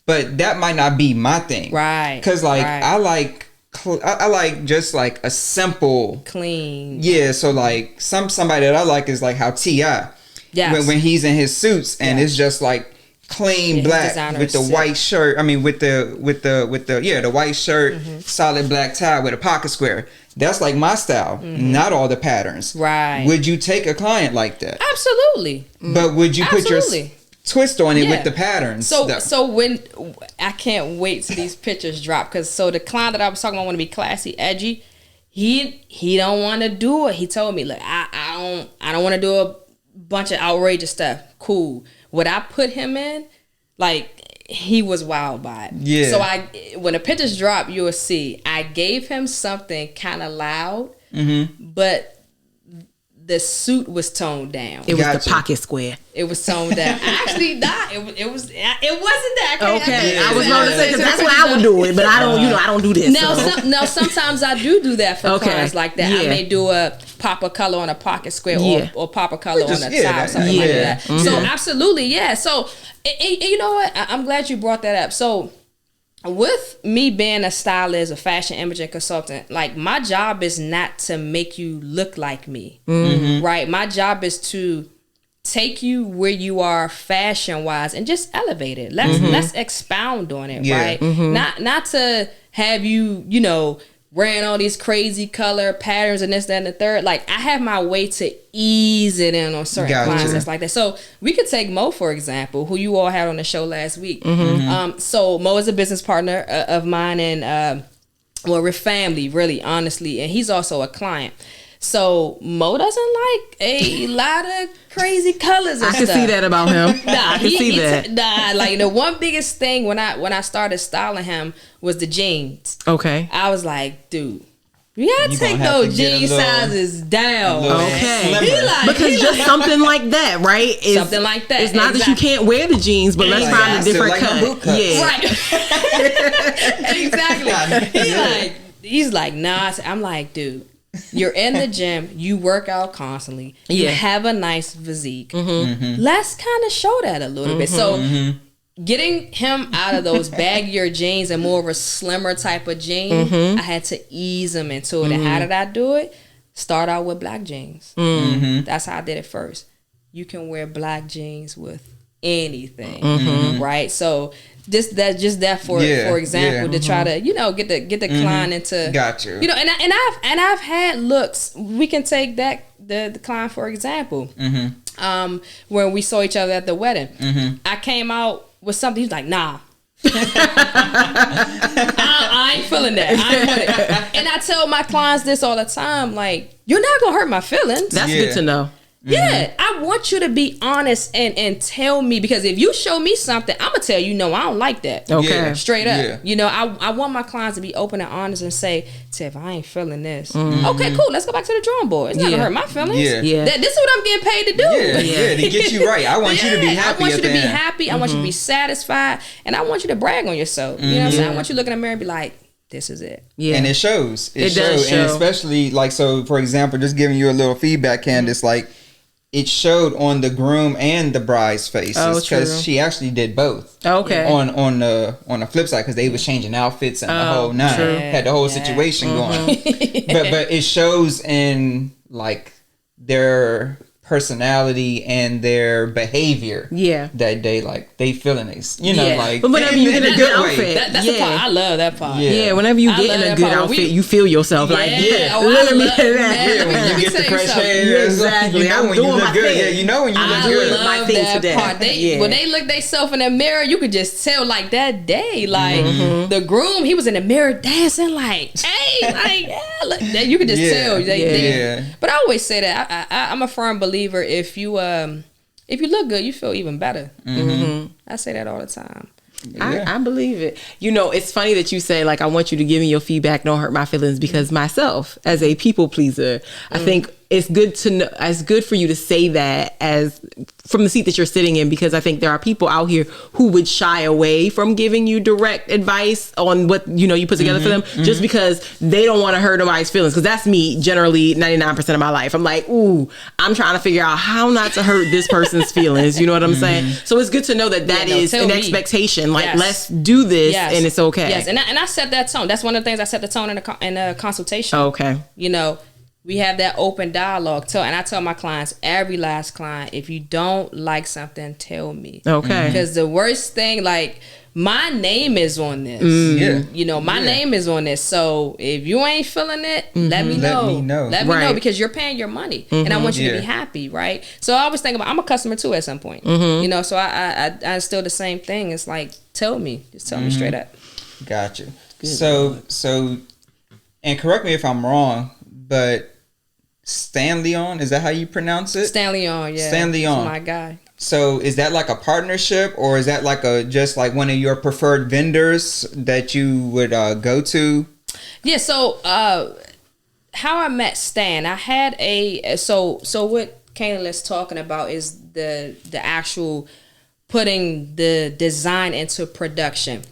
Speaker 1: but that might not be my thing. Right. Cause like I like just like a simple, clean. Yeah. So like somebody that I like is like how T.I. When he's in his suits and it's just like clean black with the white shirt. I mean, with the white shirt, solid black tie with a pocket square. That's like my style. Not all the patterns. Right. Would you take a client like that? Absolutely.
Speaker 3: But would you put your twist on it with the patterns?
Speaker 1: So when I can't wait till these pictures drop, because so the client that I was talking about want to be classy, edgy. He don't want to do it. He told me, look, I don't want to do a bunch of outrageous stuff. Cool. What I put him in, like, he was wild by it. Yeah. So when the pictures drop, you'll see I gave him something kind of loud, but the suit was toned down.
Speaker 2: It was the pocket square.
Speaker 1: It was toned down. Actually, not. It wasn't that.
Speaker 2: I was going to say, because that's what I would do it, but I don't. I don't do this.
Speaker 1: Now, sometimes I do that for clients like that. I may do a pop a color on a pocket square or pop a color on a tie or something like that. So absolutely, yeah. So you know what? I'm glad you brought that up. So with me being a stylist, a fashion imaging consultant, like my job is not to make you look like me, right? My job is to take you where you are fashion wise and just elevate it. Let's expound on it, right? Not to have you, you know, wearing all these crazy color patterns and this, that, and the third. Like, I have my way to ease it in on certain clients that's like that. So we could take Mo, for example, who you all had on the show last week. So Mo is a business partner of mine, and well, we're family, really, honestly, and he's also a client. So Mo doesn't like a lot of crazy colors and
Speaker 2: I can see that about him. I can see that.
Speaker 1: Like the one biggest thing when I started styling him was the jeans.
Speaker 2: Okay.
Speaker 1: I was like, dude, we gotta take those jean sizes down.
Speaker 2: Okay.
Speaker 1: Because
Speaker 2: just something like that, right?
Speaker 1: Something like that.
Speaker 2: It's not that you can't wear the jeans, but let's find a different cut. Yeah.
Speaker 1: Right. Exactly. He's like, nah. I'm like, dude, you're in the gym, you work out constantly, you have a nice physique. Let's kind of show that a little bit. So getting him out of those baggier jeans and more of a slimmer type of jean, I had to ease him into it. And how did I do it? Start out with black jeans. That's how I did it first. You can wear black jeans with anything, right? So just that for example, to try to, you know, get the client into, you know, and I've had looks. We can take that the client for example, when we saw each other at the wedding. I came out with something. He's like, nah. I ain't feeling that. I ain't with it. And I tell my clients this all the time, like, you're not gonna hurt my feelings.
Speaker 2: That's good to know.
Speaker 1: Yeah, I want you to be honest and tell me, because if you show me something, I'm gonna tell you, no, I don't like that.
Speaker 2: Okay,
Speaker 1: straight up. You know, I want my clients to be open and honest and say, Tiff, I ain't feeling this. Okay, cool. Let's go back to the drawing board. It's not gonna hurt my feelings. This is what I'm getting paid to do.
Speaker 3: To get you right. I want you to be happy.
Speaker 1: I want you to be happy. I want you to be satisfied, and I want you to brag on yourself. You know what I'm saying? I want you to look in the mirror and be like, this is it.
Speaker 3: And it shows. It
Speaker 2: does show.
Speaker 3: And especially, like, so for example, just giving you a little feedback, Candice, like, it showed on the groom and the bride's faces, because she actually did both.
Speaker 2: Okay.
Speaker 3: On the flip side, because they was changing outfits and the whole nine, had the whole situation going. But it shows in like their personality and their behavior. That they feeling this, you know, like.
Speaker 2: But whenever you get a good outfit,
Speaker 1: that's the part. I love that part.
Speaker 2: Whenever you get in a good outfit, you feel yourself like, look at me.
Speaker 3: When you get the fresh hair,
Speaker 2: exactly.
Speaker 3: You know when you look good. Yeah, you know when you look good.
Speaker 1: I love that part. When they look themselves in the mirror, you could just tell, like, that day, like the groom, he was in the mirror dancing, like, hey, like, look, you could just tell. But I always say that I'm a firm believer. If you look good, you feel even better. I say that all the time.
Speaker 2: I believe it. You know, it's funny that you say, like, I want you to give me your feedback, don't hurt my feelings, because myself, as a people pleaser, I think it's good to know, it's good for you to say that as from the seat that you're sitting in, because I think there are people out here who would shy away from giving you direct advice on what, you know, you put together for them, just because they don't want to hurt nobody's feelings. Because that's me generally 99% of my life. I'm like, ooh, I'm trying to figure out how not to hurt this person's feelings. You know what I'm saying? So it's good to know that is an expectation. Like, let's do this and it's okay.
Speaker 1: Yes, and I set that tone. That's one of the things I set the tone in a consultation.
Speaker 2: Okay.
Speaker 1: You know, we have that open dialogue. And I tell my clients, every last client, if you don't like something, tell me.
Speaker 2: Okay.
Speaker 1: Because the worst thing, like, my name is on this. You know, my name is on this. So if you ain't feeling it, let me know. Let me know, because you're paying your money, and I want you to be happy, right? So I always think about, I'm a customer too at some point. You know, so I still the same thing. It's like, tell me. Just tell me straight up.
Speaker 3: Gotcha. So, and correct me if I'm wrong, but Stanley On, is that how you pronounce it?
Speaker 1: Stanley On, yeah.
Speaker 3: Stanley On.
Speaker 1: That's my guy.
Speaker 3: So is that like a partnership, or is that like just like one of your preferred vendors that you would go to? Yeah,
Speaker 1: so how I met Stan, I had so what Candice's talking about is the actual putting the design into production.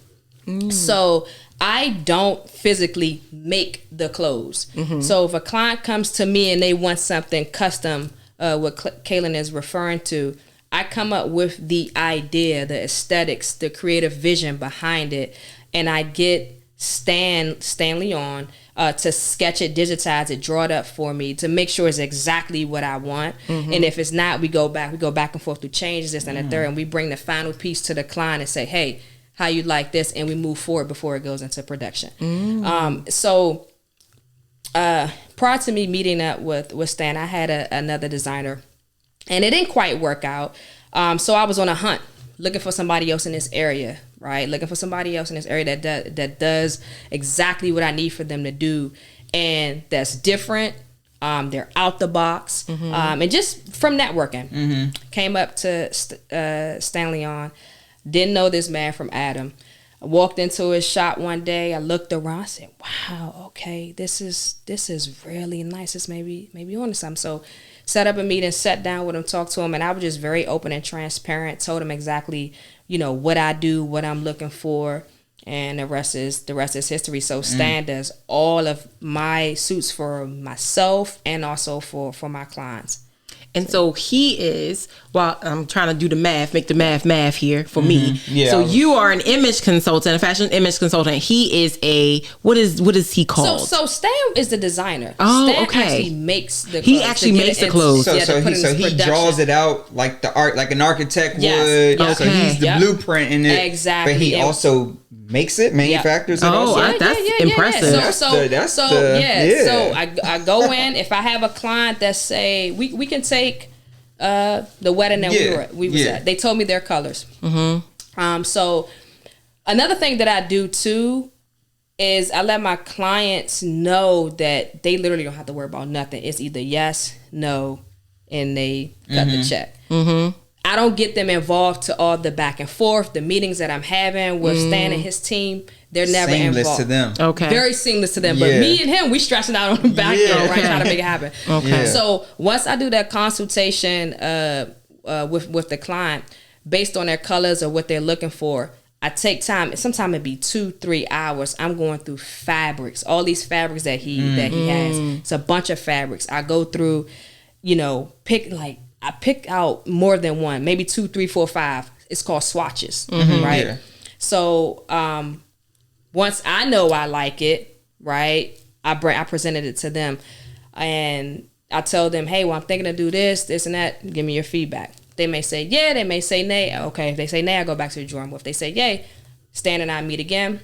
Speaker 1: So I don't physically make the clothes. So if a client comes to me and they want something custom, what Kaylin is referring to, I come up with the idea, the aesthetics, the creative vision behind it, and I get Stanley On to sketch it, digitize it, draw it up for me to make sure it's exactly what I want. And if it's not, we go back and forth through changes, this and the third, and we bring the final piece to the client and say, hey, how you like this, and we move forward before it goes into production. So prior to me meeting up with Stan, I had another designer, and it didn't quite work out. So I was on a hunt, looking for somebody else in this area, right? Looking for somebody else in this area that does exactly what I need for them to do, and that's different. They're out the box, and just from networking, came up to Stanley On. Didn't know this man from Adam. I walked into his shop one day. I looked around. I said, "Wow, okay, this is really nice. This maybe on to something." So, set up a meeting, sat down with him, talked to him, and I was just very open and transparent. Told him exactly, what I do, what I'm looking for, and the rest is history. So Stan does all of my suits for myself and also for my clients.
Speaker 2: And so he is, well, I'm trying to do the math, make the math here for me. Yeah. So you are an image consultant, a fashion image consultant. He is what is he called?
Speaker 1: So Stan is the designer.
Speaker 2: Oh,
Speaker 1: Stan
Speaker 2: okay.
Speaker 1: actually makes the clothes.
Speaker 2: He actually makes the clothes.
Speaker 3: So he draws it out like the art, like an architect would.
Speaker 2: Okay.
Speaker 3: So he's the blueprint in it.
Speaker 1: Exactly.
Speaker 3: But he also makes it, manufactures it.
Speaker 2: Oh, that's impressive.
Speaker 1: So I go in. If I have a client that say we can take the wedding that we was at. They told me their colors. So another thing that I do too is I let my clients know that they literally don't have to worry about nothing. It's either yes, no, and they cut the check. I don't get them involved to all the back and forth, the meetings that I'm having with Stan and his team. They're never
Speaker 3: seamless
Speaker 1: involved.
Speaker 3: to them.
Speaker 1: Okay. Very seamless to them. But me and him, we stressing out on the background, right? Trying to make it happen.
Speaker 2: Okay.
Speaker 1: So once I do that consultation with the client, based on their colors or what they're looking for, I take time. Sometimes it'd be 2-3 hours. I'm going through fabrics, all these fabrics that he has. It's a bunch of fabrics. I go through, I pick out more than one, maybe 2, 3, 4, 5. It's called swatches, right? Yeah. So once I know I like it, right, I presented it to them, and I tell them, hey, well, I'm thinking to do this, and that. Give me your feedback. They may say yeah, they may say nay. Okay, if they say nay, I go back to the drawing board. If they say yay, Stan and I meet again.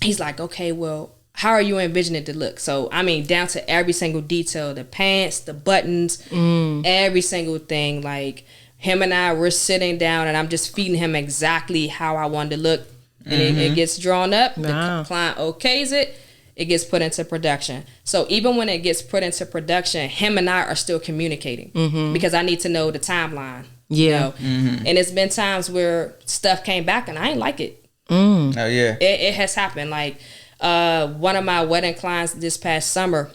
Speaker 1: He's like, okay, well, how are you envisioning it to look? So, I mean, down to every single detail, the pants, the buttons, every single thing. Like, him and I, we're sitting down, and I'm just feeding him exactly how I want to look. And it gets drawn up. Wow. The client okays it. It gets put into production. So, even when it gets put into production, him and I are still communicating because I need to know the timeline. Yeah. And it's been times where stuff came back, and I ain't like it.
Speaker 3: Oh, yeah.
Speaker 1: It has happened. Like, one of my wedding clients this past summer,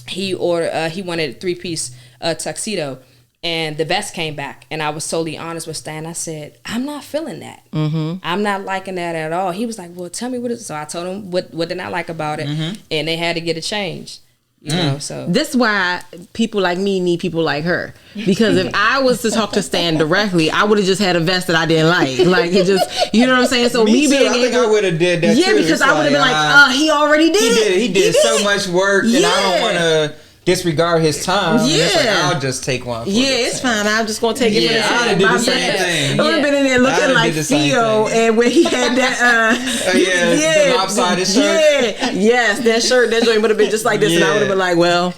Speaker 1: he wanted a 3-piece tuxedo, and the vest came back, and I was totally honest with Stan. I said, I'm not feeling that. I'm not liking that at all. He was like, well, tell me what it is. So I told him what did I like about it, and they had to get it changed. You know, so
Speaker 2: this is why people like me need people like her, because if I was to talk to Stan directly, I would have just had a vest that I didn't like. It just, you know what I'm saying? So me being
Speaker 3: I think I would have did that too.
Speaker 2: Yeah, because I would have been like, he already did.
Speaker 3: He did so much work, and I don't want to disregard his time. Yeah, it's like, I'll just take one.
Speaker 2: It's fine. I'm just gonna take it.
Speaker 3: Yeah, I would have did the same thing.
Speaker 2: I would have been in there looking like Theo, and when he had that,
Speaker 3: the lopsided shirt.
Speaker 2: Yes, that shirt, that joint would have been just like this, and I would have been like, well,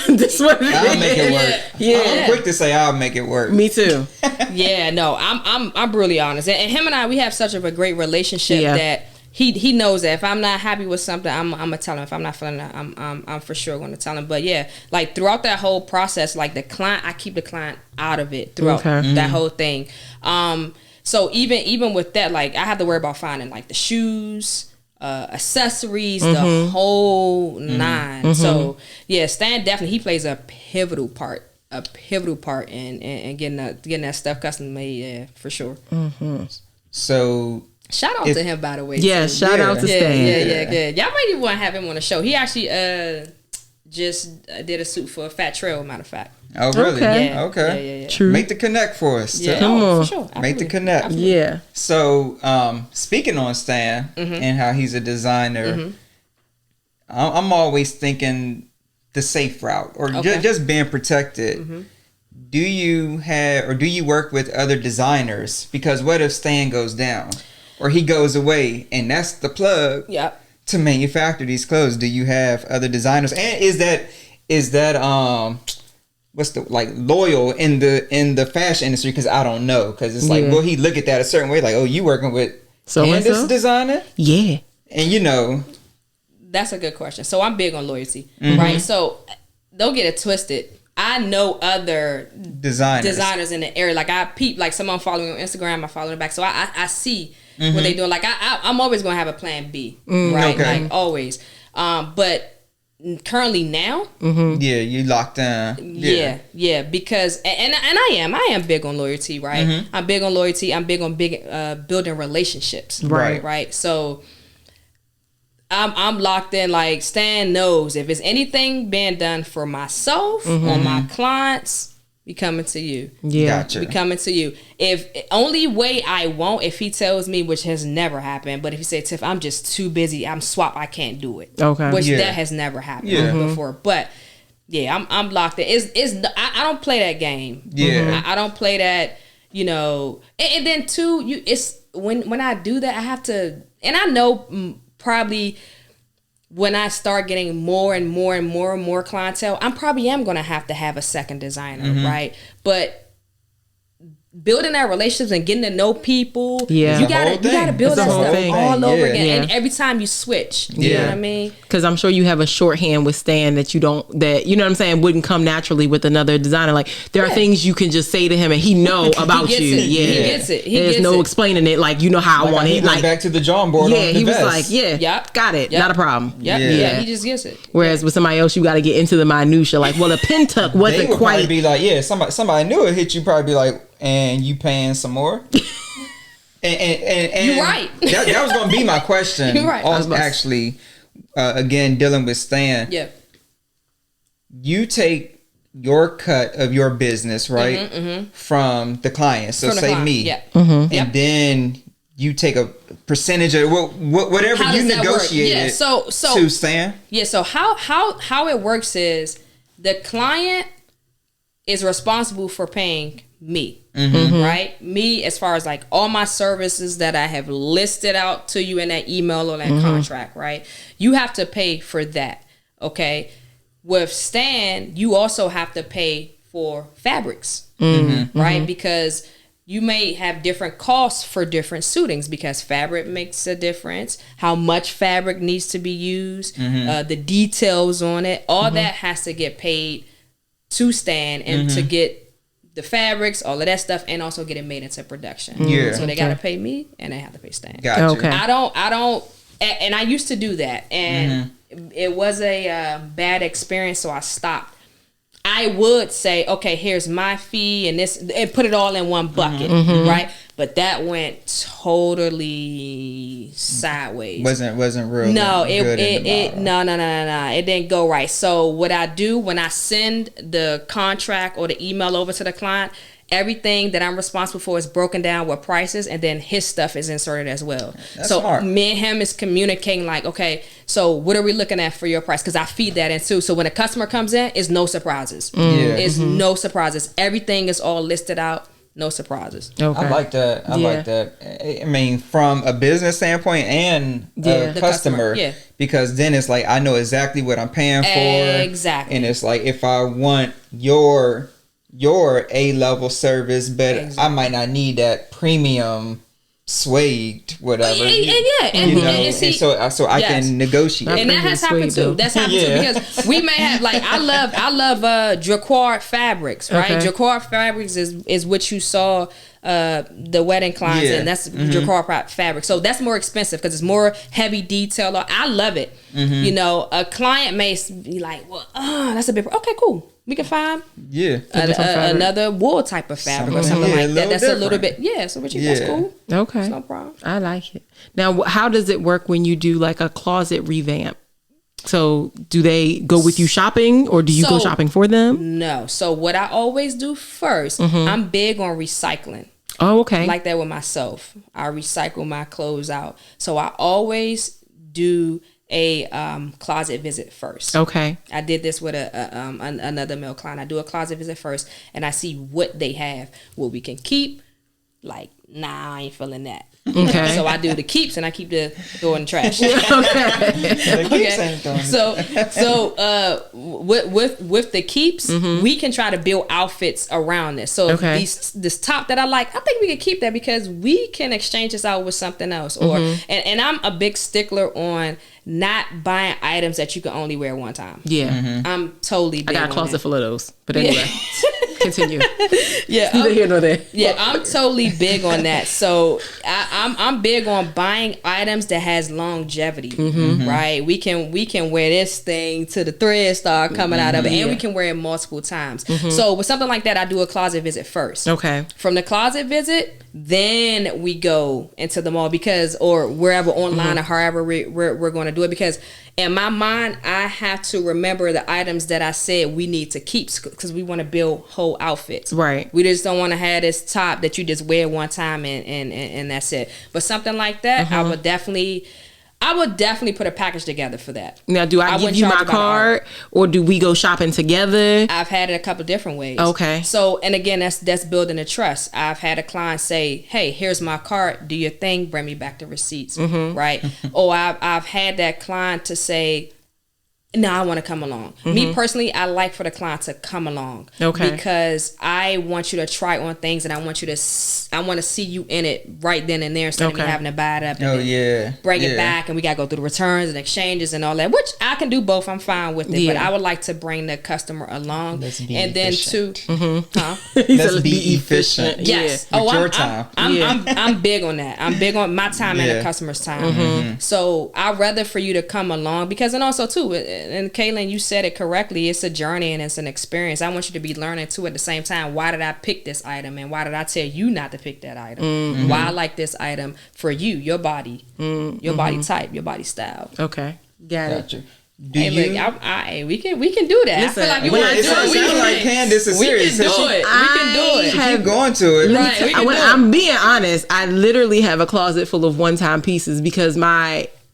Speaker 2: this what it is.
Speaker 3: I'll make it work. I'm quick to say I'll make it work.
Speaker 2: Me too.
Speaker 1: No, I'm really honest, and him and I, we have such a great relationship that. He knows that if I'm not happy with something, I'm gonna tell him. If I'm not feeling it, I'm for sure gonna tell him. But yeah, like throughout that whole process, like the client, I keep the client out of it throughout that whole thing. So even with that, like I have to worry about finding like the shoes, accessories, the whole nine. So yeah, Stan definitely, he plays a pivotal part in getting that stuff custom made. Yeah, for sure.
Speaker 3: So.
Speaker 1: Shout out to him, by the way.
Speaker 2: Yeah, shout out to Stan.
Speaker 1: Yeah. Y'all might even want to have him on the show. He actually just did a suit for Fat Trail, matter of fact.
Speaker 3: Oh, really?
Speaker 2: Okay.
Speaker 3: Yeah. Okay.
Speaker 1: Yeah.
Speaker 2: True.
Speaker 3: Make the connect for us.
Speaker 1: Yeah,
Speaker 2: Come on.
Speaker 1: for sure.
Speaker 3: Make the connect.
Speaker 1: Absolutely.
Speaker 2: Yeah.
Speaker 3: So, speaking on Stan and how he's a designer, I'm always thinking the safe route or just being protected. Do you work with other designers? Because what if Stan goes down or he goes away and that's the plug to manufacture these clothes? Do you have other designers? And is that what's the loyal in the fashion industry? Because I don't know. Because it's like, will he look at that a certain way? Like, oh, you working with Candice designer?
Speaker 2: Yeah.
Speaker 1: And that's a good question. So I'm big on loyalty, right? So don't get it twisted. I know other designers in the area. Like I peep, like someone following on Instagram, I follow them back. So I see what they doing. Like I'm always gonna have a plan B, right? Okay. Like always. But currently now,
Speaker 3: you locked down.
Speaker 1: Yeah. Because and I am big on loyalty, right? I'm big on loyalty. I'm big on building relationships, right? So I'm locked in. Like Stan knows if it's anything being done for myself or my clients, we coming to you.
Speaker 2: Yeah,
Speaker 3: gotcha.
Speaker 1: We coming to you. If only way I won't, if he tells me, which has never happened, but if he said, Tiff, I'm just too busy, I'm swapped, I can't do it. Okay, which that has never happened before. But yeah, I'm locked in. I don't play that game.
Speaker 3: Yeah,
Speaker 1: I don't play that. And then too, it's when I do that, I have to, and I know. Probably when I start getting more and more clientele, I probably am going to have a second designer, right? But building that relationships and getting to know people, you gotta build that stuff all over again. And every time you switch, you know what I mean?
Speaker 2: Because I'm sure you have a shorthand with Stan that you know what I'm saying, wouldn't come naturally with another designer. Like there are things you can just say to him and he know about you.
Speaker 1: He gets it.
Speaker 2: There's no explaining it. Like how I want it.
Speaker 3: Like back to the drawing board.
Speaker 2: Yeah, he was like, got it, not a problem.
Speaker 1: Yeah, he just gets it.
Speaker 2: Whereas with somebody else, you got to get into the minutia. Like, well, the pin tuck wasn't
Speaker 3: would
Speaker 2: quite.
Speaker 3: Be like, somebody knew it hit you. Probably be like, and you paying some more. And
Speaker 1: you're right.
Speaker 3: That was going to be my question.
Speaker 1: You're right.
Speaker 3: Actually, again, dealing with Stan.
Speaker 1: Yeah.
Speaker 3: You take your cut of your business, right, from the client. So say me.
Speaker 1: Yeah.
Speaker 3: And then you take a percentage of whatever you negotiated to Stan.
Speaker 1: Yeah. So how it works is the client is responsible for paying me. Right? Me, as far as like all my services that I have listed out to you in that email or that contract, right? You have to pay for that. Okay. With Stan, you also have to pay for fabrics, right? Because you may have different costs for different suitings because fabric makes a difference. How much fabric needs to be used, the details on it, all that has to get paid to Stan and to get the fabrics, all of that stuff, and also get it made into production.
Speaker 3: Yeah.
Speaker 1: So they got to pay me and they have to pay Stan.
Speaker 3: Gotcha.
Speaker 2: Okay.
Speaker 1: I don't, and I used to do that, and it was a bad experience, so I stopped. I would say, okay, here's my fee and this, and put it all in one bucket, right? But that went totally sideways.
Speaker 3: Wasn't real.
Speaker 1: No, no. It didn't go right. So what I do when I send the contract or the email over to the client, everything that I'm responsible for is broken down with prices, and then his stuff is inserted as well.
Speaker 3: That's
Speaker 1: so
Speaker 3: smart.
Speaker 1: Me and him is communicating like, okay, so what are we looking at for your price? Because I feed that in too. So when a customer comes in, it's no surprises. It's no surprises. Everything is all listed out. No surprises.
Speaker 3: Okay. I like that. I like that. I mean, from a business standpoint and a customer. Yeah. Because then it's like I know exactly what I'm paying for.
Speaker 1: Exactly.
Speaker 3: And it's like if I want your A-level service, but I might not need that premium suede whatever. And so I can negotiate.
Speaker 1: And that has happened too. That's happened too, because we may have like I love Jacquard fabrics, right? Okay. Jacquard fabrics is what you saw the wedding clients and that's Jacquard fabric. So that's more expensive because it's more heavy detail. I love it. You know, a client may be like, well, that's a bit okay, cool. We can find another wool type of fabric or something like that. That's different. A little bit, so that's cool.
Speaker 2: Okay.
Speaker 1: It's no problem.
Speaker 2: I like it. Now, how does it work when you do like a closet revamp? So do they go with you shopping, or do you go shopping for them?
Speaker 1: No. So what I always do first, I'm big on recycling.
Speaker 2: Oh, okay.
Speaker 1: Like that with myself. I recycle my clothes out. So I always do a closet visit first.
Speaker 2: Okay.
Speaker 1: I did this with another male client. I do a closet visit first, and I see what they have, what we can keep. Like, nah, I ain't feeling that.
Speaker 2: Okay.
Speaker 1: So I do the keeps, and I keep the door in the trash.
Speaker 2: Okay.
Speaker 1: So with the keeps, we can try to build outfits around this. So this top that I like, I think we can keep that because we can exchange this out with something else. Or and I'm a big stickler on not buying items that you can only wear one time.
Speaker 2: Yeah.
Speaker 1: I'm totally big
Speaker 2: I got a closet full of those. But anyway, continue.
Speaker 1: Yeah.
Speaker 2: Neither here nor there.
Speaker 1: Yeah, I'm totally big on that. So I'm big on buying items that has longevity, right? We can wear this thing till the thread start coming out of it, and we can wear it multiple times. So with something like that, I do a closet visit first.
Speaker 2: Okay.
Speaker 1: From the closet visit, then we go into the mall or wherever online or however we're going to do it, because in my mind, I have to remember the items that I said we need to keep because we want to build whole outfits.
Speaker 2: Right.
Speaker 1: We just don't want to have this top that you just wear one time and that's it. But something like that, I would definitely put a package together for that.
Speaker 2: Now, do I give you my card, or do we go shopping together?
Speaker 1: I've had it a couple different ways.
Speaker 2: Okay.
Speaker 1: So, and again, that's building a trust. I've had a client say, "Hey, here's my card. Do your thing. Bring me back the receipts." Right. Or I've had that client to say, "No, I want to come along." Me personally, I like for the client to come along.
Speaker 2: Okay.
Speaker 1: Because I want you to try on things, and I want to see you in it right then and there instead of me having to buy it up and bring it back, and we gotta go through the returns and exchanges and all that. Which I can do both. I'm fine with it, but I would like to bring the customer along.
Speaker 3: Let's be
Speaker 1: and
Speaker 3: efficient.
Speaker 1: Then
Speaker 3: Let's be efficient.
Speaker 1: Yes.
Speaker 3: With your time.
Speaker 1: I'm big on that. I'm big on my time and the customer's time. So I'd rather for you to come along because, and also too, and Kaylin, you said it correctly. It's a journey and it's an experience. I want you to be learning too at the same time. Why did I pick this item, and why did I tell you not to pick that item? Why I like this item for you, your body, your body type, your body style.
Speaker 2: Okay, got it.
Speaker 1: We can do that.
Speaker 2: Listen,
Speaker 1: I feel like you want to do it.
Speaker 3: We can like Candice is serious.
Speaker 1: We can do it. We can do it.
Speaker 3: Keep going to it.
Speaker 1: Right.
Speaker 2: I'm being honest. I literally have a closet full of one-time pieces because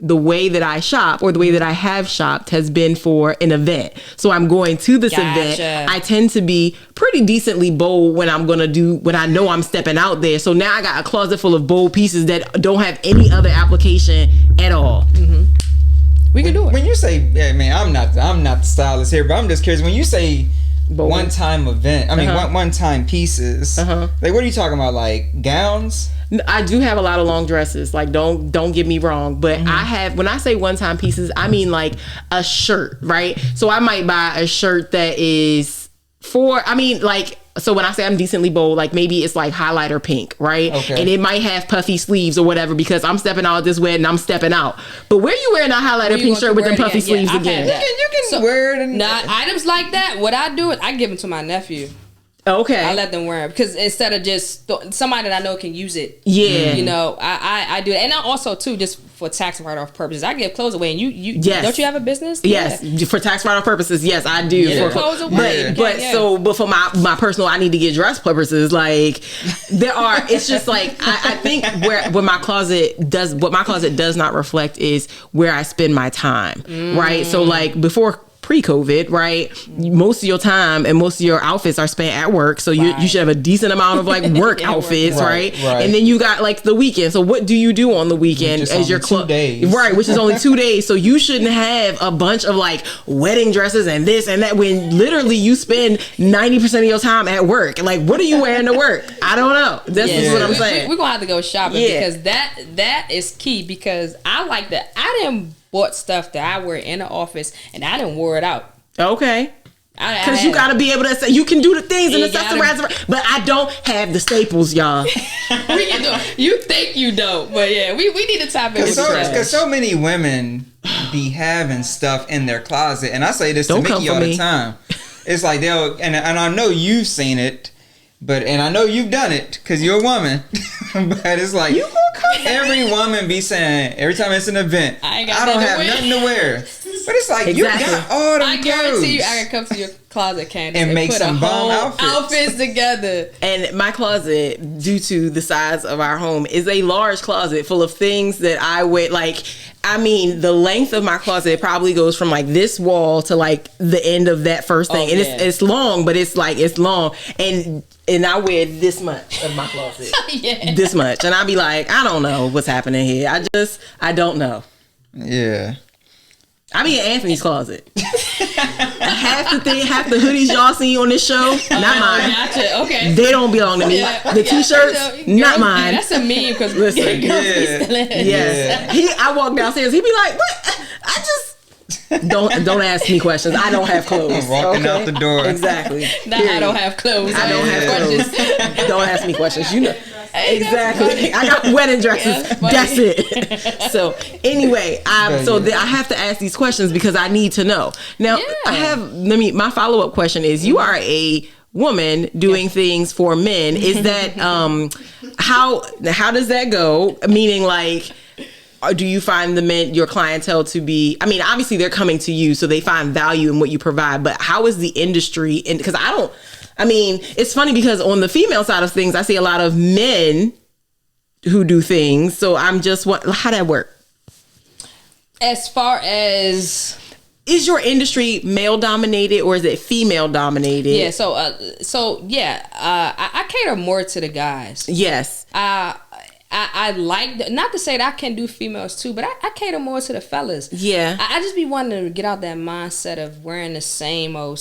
Speaker 2: the way that I shop, or the way that I have shopped, has been for an event. So I'm going to this event. I tend to be pretty decently bold when I'm going to do, when I know I'm stepping out there. So now I got a closet full of bold pieces that don't have any other application at all.
Speaker 1: We can do it.
Speaker 3: When you say, I'm not the stylist here, but I'm just curious. When you say one-time event, one-time pieces, like what are you talking about? Like gowns?
Speaker 2: I do have a lot of long dresses. Like, don't get me wrong, but I have, when I say one-time pieces, I mean like a shirt, right? So I might buy a shirt that is so when I say I'm decently bold, like maybe it's like highlighter pink, right? Okay. And it might have puffy sleeves or whatever because I'm stepping out this way and I'm stepping out. But where you wearing a highlighter pink shirt with them puffy sleeves again?
Speaker 3: You can wear it.
Speaker 1: Items like that, what I do is I give them to my nephew.
Speaker 2: Okay.
Speaker 1: I let them wear it because instead of just somebody that I know can use it.
Speaker 2: Yeah.
Speaker 1: You know, I do it. And also too, just for tax write-off purposes, I give clothes away. And you don't you have a business?
Speaker 2: Yes. Yeah. For tax write-off purposes, yes, I do.
Speaker 1: For clothes away.
Speaker 2: But for my personal, I need to get dress purposes. Like it's just like I think what my closet does not reflect is where I spend my time. Right. So like before pre-COVID, right? Most of your time and most of your outfits are spent at work, so you should have a decent amount of like work outfits, right? And then you got like the weekend. So what do you do on the weekend as your 2 days, right? Which is only 2 days. So you shouldn't have a bunch of like wedding dresses and this and that when literally you spend 90% of your time at work. Like, what are you wearing to work? I don't know. That's just what I'm saying.
Speaker 1: We're gonna have to go shopping because that is key because I like that. I didn't bought stuff that I wear in the office and I didn't wear it out.
Speaker 2: Okay. Because you got to be able to say, you can do the things and accessorize, but I don't have the staples, y'all.
Speaker 1: We can do it. You think you don't, but yeah, we need to tap in with
Speaker 3: because so many women be having stuff in their closet, and I say this to Mickey all the time. It's like and I know you've seen it, and I know you've done it because you're a woman. But it's like every woman be saying every time it's an event, I don't have nothing to wear. But it's like you got all them
Speaker 1: I guarantee you, I can come to your closet, Candice,
Speaker 3: and make
Speaker 1: put
Speaker 3: some bomb outfits
Speaker 1: together.
Speaker 2: And my closet, due to the size of our home, is a large closet full of things that I would like. I mean, the length of my closet probably goes from like this wall to like the end of that first thing, and it's long, but it's long, and I wear this much of my closet, this much, and I be like, I don't know what's happening here. I don't know.
Speaker 3: Yeah.
Speaker 2: I be in Anthony's closet. half the hoodies y'all see on this show, not mine.
Speaker 1: Gotcha. Okay.
Speaker 2: They don't belong to me. The t-shirts, not mine.
Speaker 1: That's a meme because
Speaker 2: listen, I walk downstairs. He be like, "What? I just don't ask me questions. I don't have clothes."
Speaker 3: I'm walking out the door.
Speaker 2: Exactly.
Speaker 1: I don't have clothes.
Speaker 2: I don't have clothes. Don't ask me questions. You know. Exactly. I got wedding dresses. That's it. So anyway, I have to ask these questions because I need to know. Now my follow-up question is, you are a woman doing things for men. Is that how does that go? Meaning, like, do you find the men, your clientele, to be, I mean, obviously they're coming to you, so they find value in what you provide, but how is the industry? Because it's funny because on the female side of things, I see a lot of men who do things. So I'm just, how that work?
Speaker 1: As far as,
Speaker 2: is your industry male dominated or is it female dominated?
Speaker 1: Yeah. I cater more to the guys.
Speaker 2: Yes.
Speaker 1: I like, not to say that I can do females too, but I cater more to the fellas.
Speaker 2: Yeah.
Speaker 1: I just be wanting to get out that mindset of wearing the same old.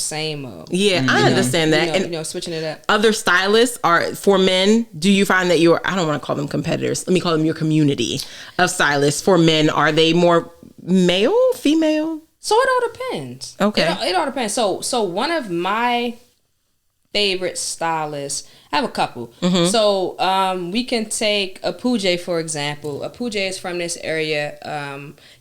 Speaker 2: Yeah, I understand that.
Speaker 1: And switching it up.
Speaker 2: Other stylists are for men. Do you find that I don't want to call them competitors. Let me call them your community of stylists for men. Are they more male, female?
Speaker 1: So it all depends.
Speaker 2: Okay.
Speaker 1: It all depends. So one of my favorite stylists, I have a couple. Mm-hmm. So we can take Apuje, for example. Apuje is from this area.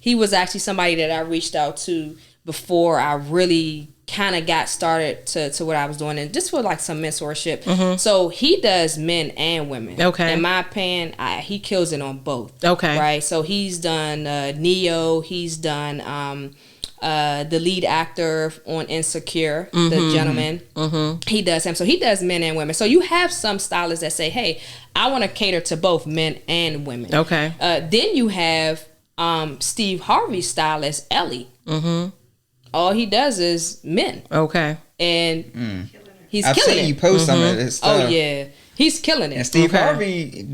Speaker 1: He was actually somebody that I reached out to before I really kind of got started to what I was doing, and just for like some mentorship. Mm-hmm. So he does men and women. Okay. In my opinion, he kills it on both. Okay. Right. So he's done Neo. He's done the lead actor on Insecure, mm-hmm. the gentleman. Mm-hmm. He does him. So he does men and women. So you have some stylists that say, hey, I want to cater to both men and women. Okay. Then you have Steve Harvey's stylist, Ellie. Mm-hmm. All he does is men. Okay. And he's killing it. I've seen
Speaker 3: you post some of this stuff.
Speaker 1: Oh, yeah. He's killing it.
Speaker 3: And Steve Harvey,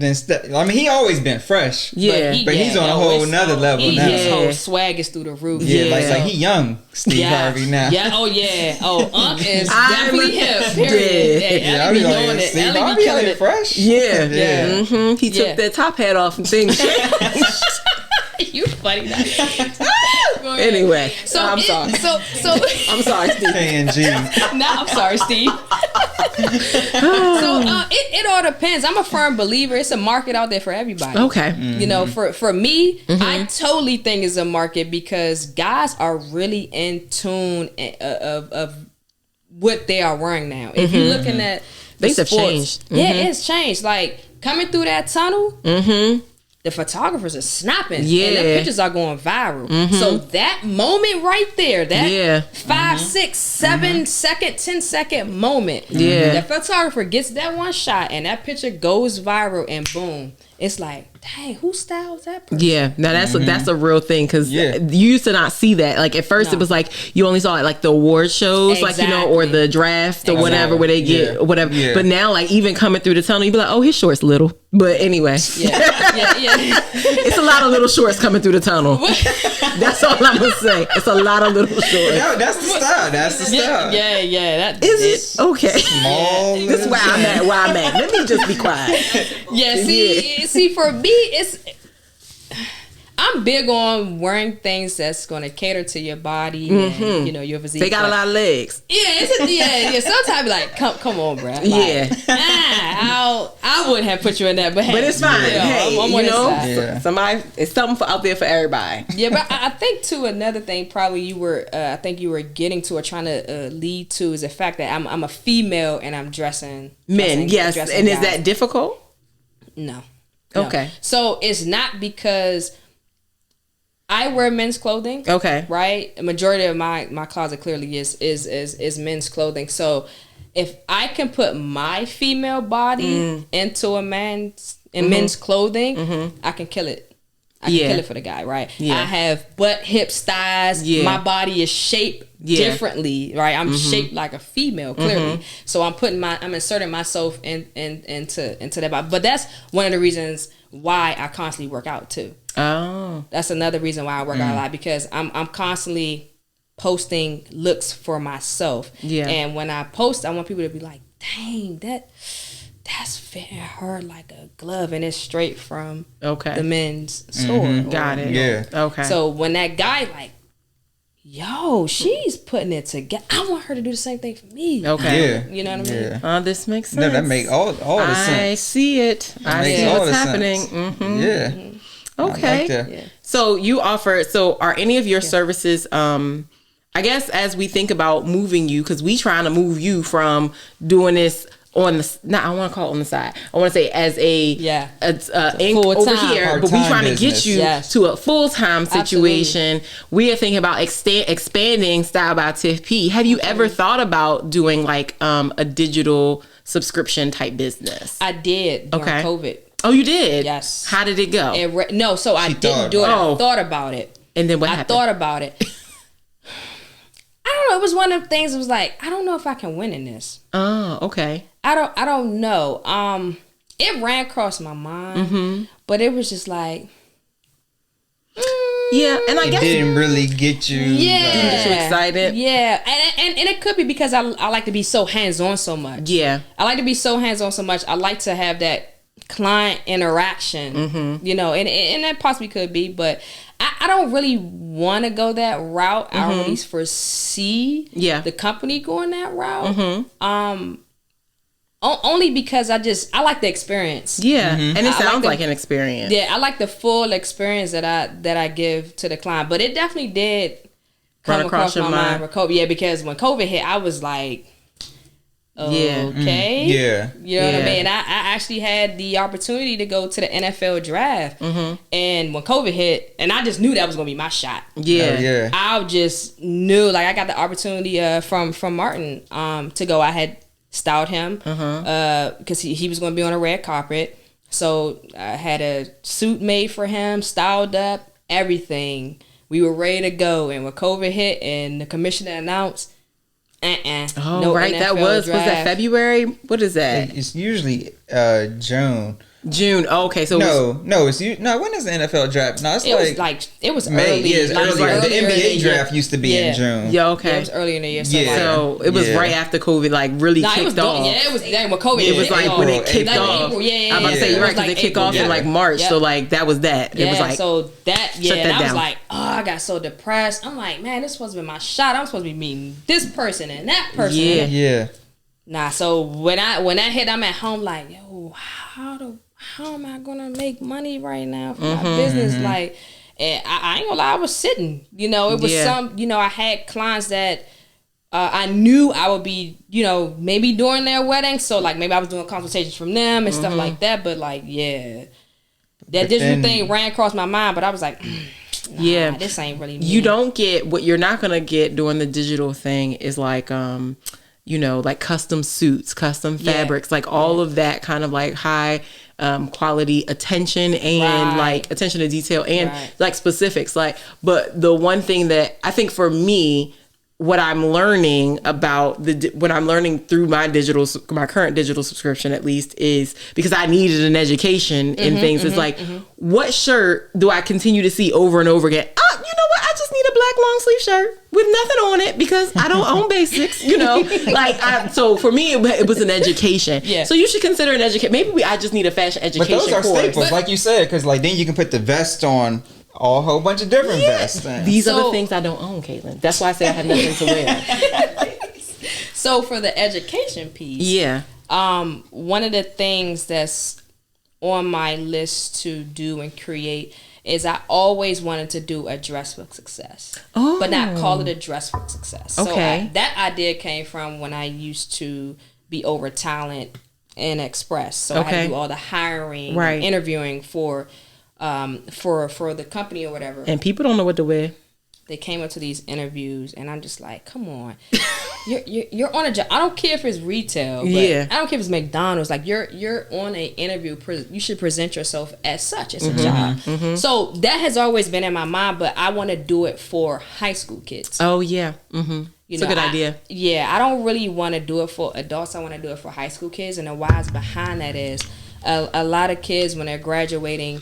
Speaker 3: he always been fresh. Yeah. But he's on a whole nother level now.
Speaker 1: His whole swag is through the roof.
Speaker 3: Yeah, like he young Steve Harvey now.
Speaker 1: Yeah, oh yeah. Oh, is definitely him. Period.
Speaker 3: Yeah, I be doing it. Steve Harvey killing it fresh.
Speaker 2: Yeah. Mm-hmm. He took that top hat off and things.
Speaker 1: You funny.
Speaker 2: Anyway, I'm sorry. So I'm sorry, Steve.
Speaker 3: K&G.
Speaker 1: I'm sorry, Steve. So it all depends. I'm a firm believer. It's a market out there for everybody. Okay. Mm-hmm. You know, for me, mm-hmm. I totally think it's a market because guys are really in tune of what they are wearing now. If you're looking at
Speaker 2: things have changed.
Speaker 1: Mm-hmm. Yeah, it's changed. Like coming through that tunnel. Mm-hmm. The photographers are snapping. Yeah. And the pictures are going viral. Mm-hmm. So that moment right there, that 5, 6, 7 second, 10-second moment. Yeah. The photographer gets that one shot and that picture goes viral and boom. It's like, dang, who styles that person? Yeah, now that's a real thing because you used to not see that. Like at first it was like you only saw it like the award shows, like or the draft or whatever where they get whatever. Yeah. But now like even coming through the tunnel, you be like, oh, his shorts little. But anyway, it's a lot of little shorts coming through the tunnel. That's all I'm gonna say. It's a lot of little shorts.
Speaker 3: That's the style. That's the style.
Speaker 1: Yeah.
Speaker 2: That is it. Okay.
Speaker 3: Small.
Speaker 2: This is where I'm at. Let me just be quiet.
Speaker 1: Yeah. See, for me, I'm big on wearing things that's going to cater to your body and your physique.
Speaker 2: They got a lot of legs.
Speaker 1: Yeah, Sometimes I be like, come on, bro. Like, I wouldn't have put you in that, but
Speaker 2: it's fine. Hey, somebody, it's something out there for everybody.
Speaker 1: Yeah, but I think too another thing probably you were getting to or trying to lead to is the fact that I'm a female and I'm dressing
Speaker 2: men. Yes, and guys. Is that difficult?
Speaker 1: No.
Speaker 2: Okay.
Speaker 1: So it's not because I wear men's clothing.
Speaker 2: Okay.
Speaker 1: Right? A majority of my closet clearly is men's clothing. So if I can put my female body into a men's clothing, I can kill it. I can kill it for the guy, right? Yeah. I have butt, hips, thighs. Yeah. My body is shaped differently, right? I'm shaped like a female, clearly. So I'm inserting myself into that body. But that's one of the reasons why I constantly work out too. Oh. That's another reason why I work out a lot, because I'm constantly posting looks for myself. Yeah. And when I post, I want people to be like, dang, that's fitting her like a glove, and it's straight from the men's store.
Speaker 2: Got it.
Speaker 3: Yeah.
Speaker 2: Okay.
Speaker 1: So when that guy like, yo, she's putting it together, I want her to do the same thing for me.
Speaker 2: Okay.
Speaker 3: Yeah.
Speaker 1: You know what I mean?
Speaker 2: This makes sense.
Speaker 3: No, that make all the sense.
Speaker 2: I see it. I see what's happening.
Speaker 3: Yeah.
Speaker 2: Okay.
Speaker 3: I like that.
Speaker 2: So you offer. So are any of your services? I guess as we think about moving you, because we trying to move you from doing this on the, I want to call it on the side. I want to say as a ink over here, but we trying to get you to a full-time situation. Absolutely. We are thinking about expanding Style by Tiff P. Have you ever thought about doing like a digital subscription type business?
Speaker 1: I did during COVID.
Speaker 2: Oh, you did?
Speaker 1: Yes.
Speaker 2: How did it go?
Speaker 1: No, so I didn't do it. I thought about it.
Speaker 2: And then what happened?
Speaker 1: I thought about it. I don't know. It was one of the things. It was like, I don't know if I can win in this.
Speaker 2: Oh, okay.
Speaker 1: I don't know. It ran across my mind, but it was just like,
Speaker 2: yeah. And I guess
Speaker 3: it didn't really get you.
Speaker 1: Yeah,
Speaker 2: didn't get you excited.
Speaker 1: Yeah, and it could be because I like to be so hands on so much. Yeah, I like to be so hands on so much. I like to have that client interaction. You know, and that possibly could be, but I don't really want to go that route. I don't really foresee the company going that route. Only because I like the experience. Yeah, and it sounds like an experience. Yeah, I like the full experience that I give to the client. But it definitely did come across my mind for COVID. Yeah, because when COVID hit, I was like, okay. Yeah. You know what I mean? And I actually had the opportunity to go to the NFL draft. And when COVID hit, and I just knew that was going to be my shot. Yeah. I just knew, like, I got the opportunity from Martin to go. I had styled him because he was going to be on a red carpet. So I had a suit made for him, styled up, everything. We were ready to go. And when COVID hit and the commissioner announced,
Speaker 2: oh, no, right. NFL that was that February? What is that?
Speaker 3: It's usually June.
Speaker 2: Oh, okay, so
Speaker 3: when is the NFL draft? No,
Speaker 1: it was
Speaker 3: May.
Speaker 1: Early.
Speaker 3: Yeah, it's earlier. The NBA draft used to be in June.
Speaker 2: Yeah, okay.
Speaker 1: It was earlier in the year.
Speaker 2: So it was right after COVID, like really kicked off.
Speaker 1: Yeah, it was when COVID.
Speaker 2: It was like when it kicked off. I'm about to say you're right, because it kicked off in like March. So like that was that. It was like
Speaker 1: so that and I was like, I got so depressed. I'm like, man, this supposed to be my shot. I'm supposed to be meeting this person and that person. Yeah. Nah, so when that hit, I'm at home like, yo, how am I gonna make money right now for my business? Like, and I ain't gonna lie, I was sitting. You know, it was I had clients that I knew I would be, maybe during their wedding. So like maybe I was doing consultations from them and stuff like that. But like, that digital thing ran across my mind. But I was like, this ain't really me.
Speaker 2: You don't get what you're not gonna get doing the digital thing is like like custom suits, custom fabrics, like all of that kind of like high quality attention and like attention to detail and like specifics. Like, but the one thing that I think for me, what I'm learning about what I'm learning through my current digital subscription, at least, is because I needed an education in things. It's like, what shirt do I continue to see over and over again? Oh, you know what? I just need a black long sleeve shirt with nothing on it because I don't own basics, so for me, it was an education. Yeah. So you should consider an education. Maybe I just need a fashion education course.
Speaker 3: But those are staples, like you said, because like then you can put the vest on a whole bunch of different vests.
Speaker 2: These are the things I don't own, Caitlin. That's why I say I have nothing to wear.
Speaker 1: So for the education piece, one of the things that's on my list to do and create is I always wanted to do a dress for success, but not call it a dress for success. Okay. So that idea came from when I used to be over talent and Express. So I had to do all the hiring, and interviewing for for the company or whatever.
Speaker 2: And people don't know what to wear.
Speaker 1: They came up to these interviews, and I'm just like, come on, you're on a job. I don't care if it's retail, but I don't care if it's McDonald's. Like you're on an interview. You should present yourself as such. It's a job. So that has always been in my mind, but I want to do it for high school kids.
Speaker 2: Oh yeah, it's a good idea.
Speaker 1: I don't really want to do it for adults. I want to do it for high school kids, and the whys behind that is a lot of kids when they're graduating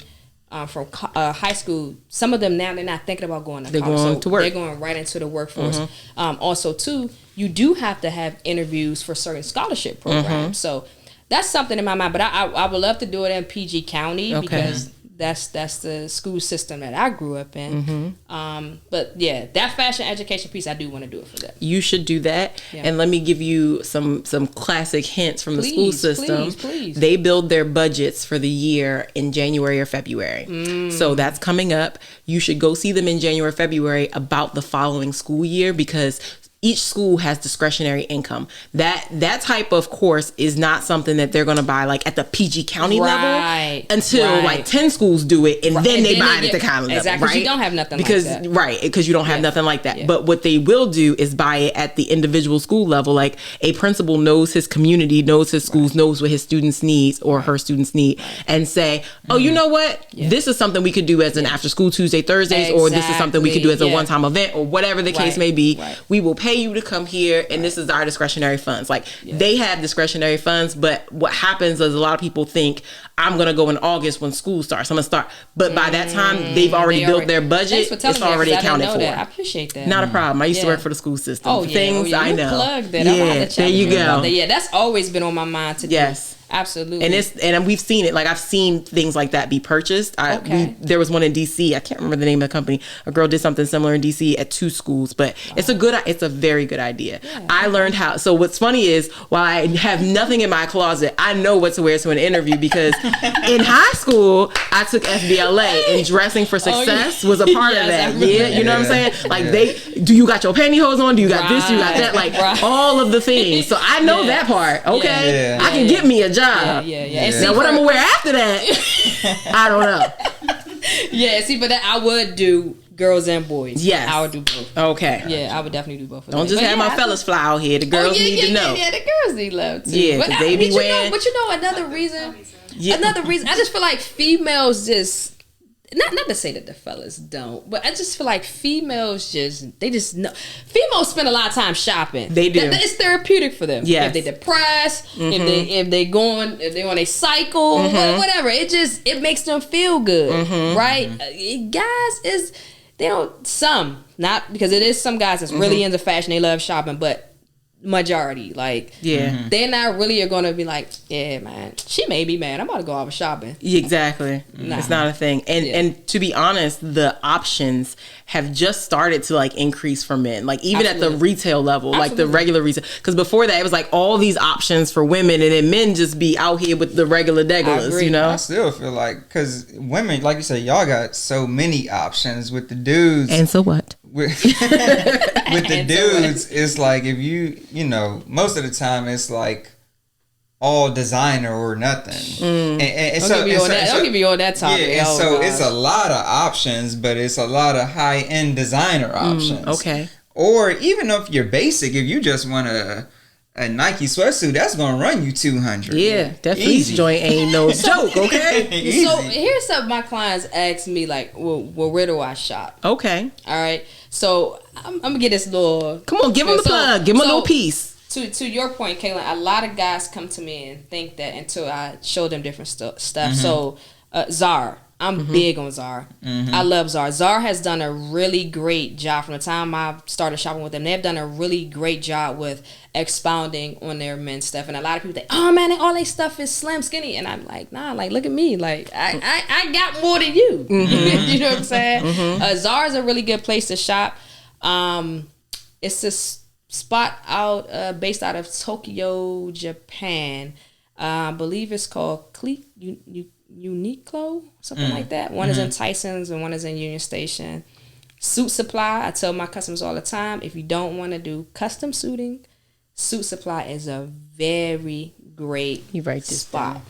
Speaker 1: from high school, some of them now they're not thinking about going to college.
Speaker 2: Going to work.
Speaker 1: They're going right into the workforce. Also, too, you do have to have interviews for certain scholarship programs. So that's something in my mind. But I would love to do it in PG County because that's the school system that I grew up in. But yeah, that fashion education piece, I do want to do it for that.
Speaker 2: You should do that. Yeah. And let me give you some classic hints from the school system.
Speaker 1: Please.
Speaker 2: They build their budgets for the year in January or February. So that's coming up. You should go see them in January or February about the following school year, because each school has discretionary income. That type of course is not something that they're going to buy like at the PG County level until like 10 schools do it, and then they buy it at the county level.
Speaker 1: Exactly, because you don't have nothing like that.
Speaker 2: Because you don't have nothing like that. But what they will do is buy it at the individual school level. Like a principal knows his community, knows his schools, knows what his students needs or her students need, and say, oh, you know what? This is something we could do as an after school Tuesday, Thursdays, or this is something we could do as a one-time event, or whatever the case may be. We will pay you to come here, and this is our discretionary funds. Like they have discretionary funds, but what happens is a lot of people think I'm gonna go in August when school starts. I'm gonna start, but by that time they've already built their budget. It's already accounted for.
Speaker 1: I appreciate that.
Speaker 2: Not a problem. I used to work for the school system. Things I know.
Speaker 1: Plugged it.
Speaker 2: Yeah, there you go.
Speaker 1: Yeah, that's always been on my mind to do.
Speaker 2: Yes.
Speaker 1: Absolutely.
Speaker 2: And we've seen it. Like I've seen things like that be purchased. There was one in DC. I can't remember the name of the company. A girl did something similar in DC at 2 schools, but it's a very good idea. Yeah. I learned how. So what's funny is while I have nothing in my closet, I know what to wear to an interview, because in high school I took FBLA, and dressing for success was a part of that. Yeah, you know what I'm saying? Like do you got your pantyhose on? Do you got this? You got that? Like all of the things. So I know that part. Okay, I can get me a job.
Speaker 1: Yeah.
Speaker 2: Now what I'm gonna wear after that, I don't know.
Speaker 1: But I would do girls and boys.
Speaker 2: Yes,
Speaker 1: I would do both.
Speaker 2: Okay.
Speaker 1: Yeah, I would definitely do both of them.
Speaker 2: Don't just have my fellas fly out here. The girls need to know.
Speaker 1: Yeah, the girls need love too.
Speaker 2: Yeah, because they be wearing.
Speaker 1: But you know another reason. I just feel like females just. Not to say that the fellas don't, but I just feel like females they just know. Females spend a lot of time shopping. They do. It's therapeutic for them. Yeah. If they're depressed, if they're on a cycle, whatever, it makes them feel good, right? Guys not because it is some guys that's really into fashion. They love shopping, but majority, they're not really going to be like, yeah, man, she may be mad, I'm about to go out shopping.
Speaker 2: Exactly. It's not a thing. And to be honest, the options have just started to increase for men, even at the retail level. Like the regular retail, because before that it was all these options for women, and then men just be out here with the regular degulas, you know.
Speaker 3: I still feel like, because women, like you said, y'all got so many options. With the dudes,
Speaker 2: and so what
Speaker 3: with the dudes, it's like, if you know, most of the time it's like all designer or nothing. And
Speaker 1: don't give me on that topic.
Speaker 3: Yeah, and it's a lot of options, but it's a lot of high end designer options.
Speaker 2: Okay.
Speaker 3: Or even if you're basic, if you just want a Nike sweatsuit, that's gonna run you $200.
Speaker 2: Yeah, that fleece joint ain't no joke. Okay.
Speaker 1: So here's something my clients ask me, well, where do I shop?
Speaker 2: Okay.
Speaker 1: All right. So I'm gonna get this little.
Speaker 2: Come on, give them the plug. Give them a little piece.
Speaker 1: To your point, Kaylin, a lot of guys come to me and think that until I show them different stuff. So Zara. I'm big on Zara. I love Zara. Zara has done a really great job from the time I started shopping with them. They've done a really great job with expounding on their men's stuff. And a lot of people think, oh man, all their stuff is slim, skinny. And I'm like, nah, look at me. I got more than you. You know what I'm saying? Zara's a really good place to shop. It's this spot based out of Tokyo, Japan. I believe it's called Uniqlo, something like that. One is in Tyson's and one is in Union Station. Suit Supply, I tell my customers all the time, if you don't want to do custom suiting, Suit Supply is a very great spot.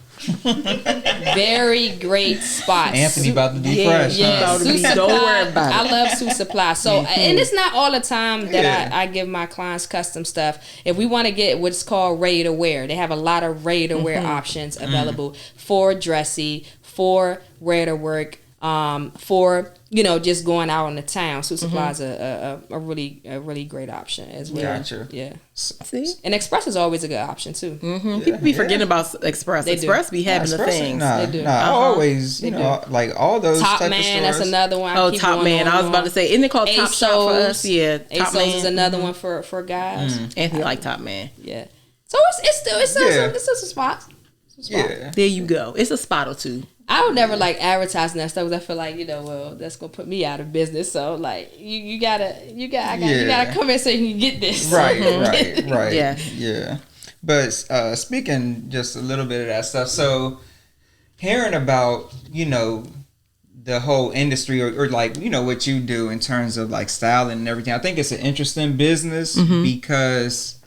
Speaker 2: Very
Speaker 1: great spot.
Speaker 3: Anthony about to be fresh.
Speaker 1: Yeah,
Speaker 2: Don't worry about it.
Speaker 1: I love Suit Supply. So, and it's not all the time that I give my clients custom stuff. If we want to get what's called ready to wear, they have a lot of ready to wear options available for dressy, for ready to work, for just going out on the town. Suit Supply is a really great option as well.
Speaker 3: Gotcha.
Speaker 1: Yeah.
Speaker 2: See?
Speaker 1: And Express is always a good option too.
Speaker 2: People be forgetting about Express. Express be having the things.
Speaker 3: They do. Always, like all those
Speaker 1: Top
Speaker 3: type
Speaker 1: Man,
Speaker 3: of
Speaker 1: that's
Speaker 3: stores.
Speaker 1: another one.
Speaker 2: Top Man. I was about to say, isn't it called Top Shop for us? Yeah. Top Man
Speaker 1: is another one for guys.
Speaker 2: Anthony like Top Man.
Speaker 1: Yeah. So it's still some spots.
Speaker 3: Yeah.
Speaker 2: There you go. It's a spot or two.
Speaker 1: I would never like advertising that stuff because I feel like that's gonna put me out of business. So like you gotta come in so you can get this.
Speaker 3: Right.
Speaker 2: Yeah.
Speaker 3: But speaking just a little bit of that stuff, so hearing about the whole industry or like what you do in terms of like styling and everything, I think it's an interesting business because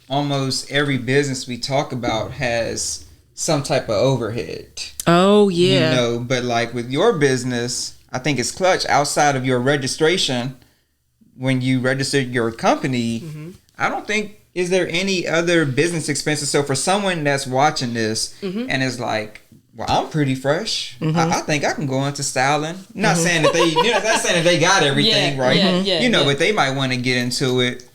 Speaker 3: almost every business we talk about has some type of overhead.
Speaker 2: Oh yeah.
Speaker 3: But like with your business, I think it's clutch. Outside of your registration, when you register your company, I don't think is there any other business expenses. So for someone that's watching this and is like, well, I'm pretty fresh. I think I can go into styling. Not saying that they, not saying that they got everything right. But they might want to get into it.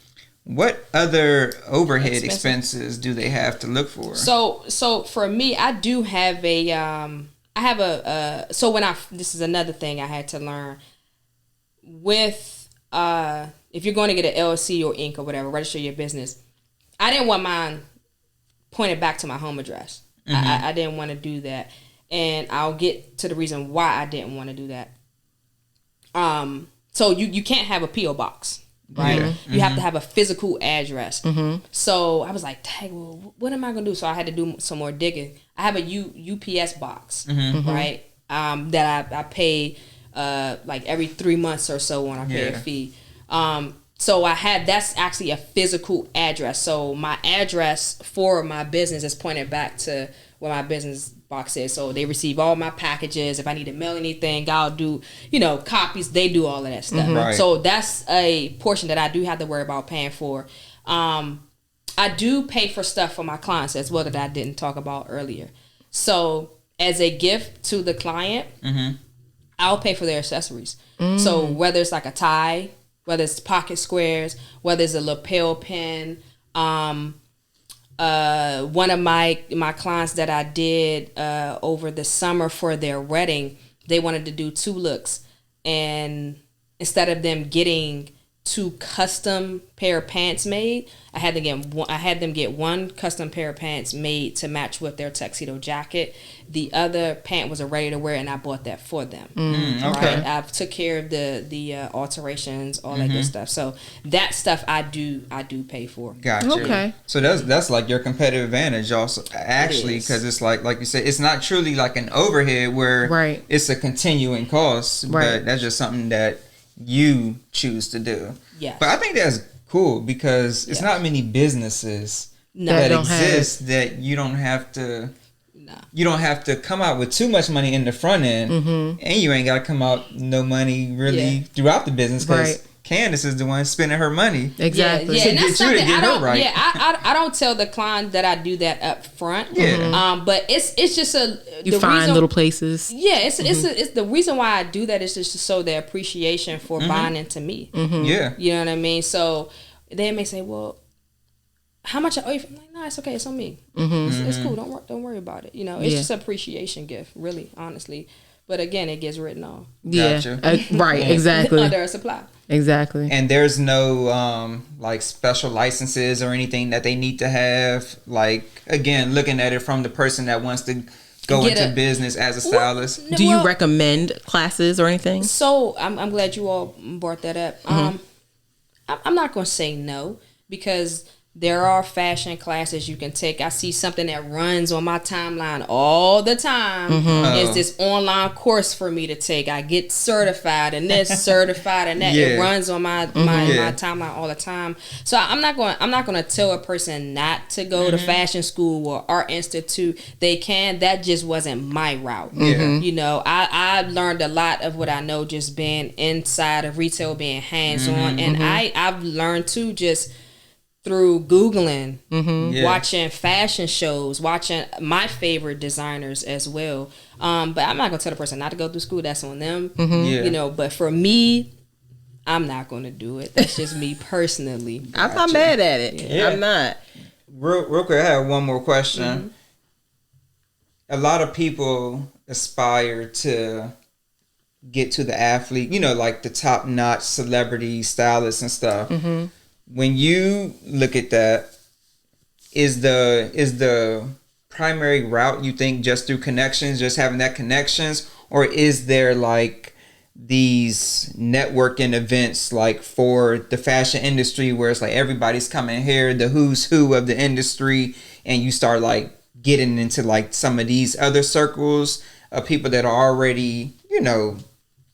Speaker 3: What other overhead expenses do they have to look for?
Speaker 1: So for me, I do have this is another thing I had to learn with, if you're going to get an LLC or Inc. or whatever, register your business. I didn't want mine pointed back to my home address. I didn't want to do that. And I'll get to the reason why I didn't want to do that. So you can't have a P.O. box. Right, you have to have a physical address. So I was like, "Dang, well, what am I gonna do?" So I had to do some more digging. I have a UPS box, right? That I pay like every 3 months or so when I pay a fee. So that's actually a physical address. So my address for my business is pointed back to where my business box is. So they receive all my packages. If I need to mail anything, I'll do, copies. They do all of that stuff. Right. So that's a portion that I do have to worry about paying for. I do pay for stuff for my clients as well that I didn't talk about earlier. So as a gift to the client, I'll pay for their accessories. So whether it's like a tie, whether it's pocket squares, whether it's a lapel pin, one of my clients that I did over the summer for their wedding, they wanted to do 2 looks, and instead of them getting 2 custom pair of pants made, I had them get 1 custom pair of pants made to match with their tuxedo jacket. The other pant was a ready to wear, and I bought that for them. Okay. Right? I took care of the alterations, all that good stuff. So that stuff I do pay for.
Speaker 3: Gotcha. Okay. So that's like your competitive advantage also, actually, because it's like you said, it's not truly like an overhead where it's a continuing cost, but that's just something that you choose to do. Yeah. But I think that's cool because it's not many businesses that exist that you don't have to. You don't have to come out with too much money in the front end, and you ain't got to come out no money really throughout the business because Candice is the one spending her money.
Speaker 2: Exactly.
Speaker 1: Yeah, and that's something I don't tell the client that I do that up front. Yeah. But it's just
Speaker 2: you find little places.
Speaker 1: Yeah, it's the reason why I do that is just to show their appreciation for buying into me.
Speaker 3: Yeah.
Speaker 1: You know what I mean? So they may say, well, how much I owe you? I'm like, no, it's okay. It's on me. It's cool. Don't worry about it. It's just an appreciation gift, really, honestly. But again, it gets written off.
Speaker 2: Yeah, right. Exactly.
Speaker 1: Under a supply.
Speaker 2: Exactly.
Speaker 3: And there's no like special licenses or anything that they need to have. Like again, looking at it from the person that wants to go into business as a stylist.
Speaker 2: Do you recommend classes or anything?
Speaker 1: So I'm glad you all brought that up. I'm not going to say no because there are fashion classes you can take. I see something that runs on my timeline all the time. It's this online course for me to take. I get certified and this, certified and that. It runs on my timeline all the time. So I'm not going to tell a person not to go to fashion school or art institute. They can. That just wasn't my route. You know, I learned a lot of what I know just being inside of retail, being hands on, and I've learned to just through Googling, watching fashion shows, watching my favorite designers as well. But I'm not going to tell the person not to go through school. That's on them. You know, but for me, I'm not going to do it. That's just me personally.
Speaker 2: I'm not mad at it. I'm not.
Speaker 3: Real quick, I have one more question. A lot of people aspire to get to the athlete, you know, like the top-notch celebrity stylists and stuff. When you look at that, is the primary route, you think, just through connections, just having that connections, or is there like these networking events like for the fashion industry where it's like everybody's coming here, the who's who of the industry, and you start like getting into like some of these other circles of people that are already, you know,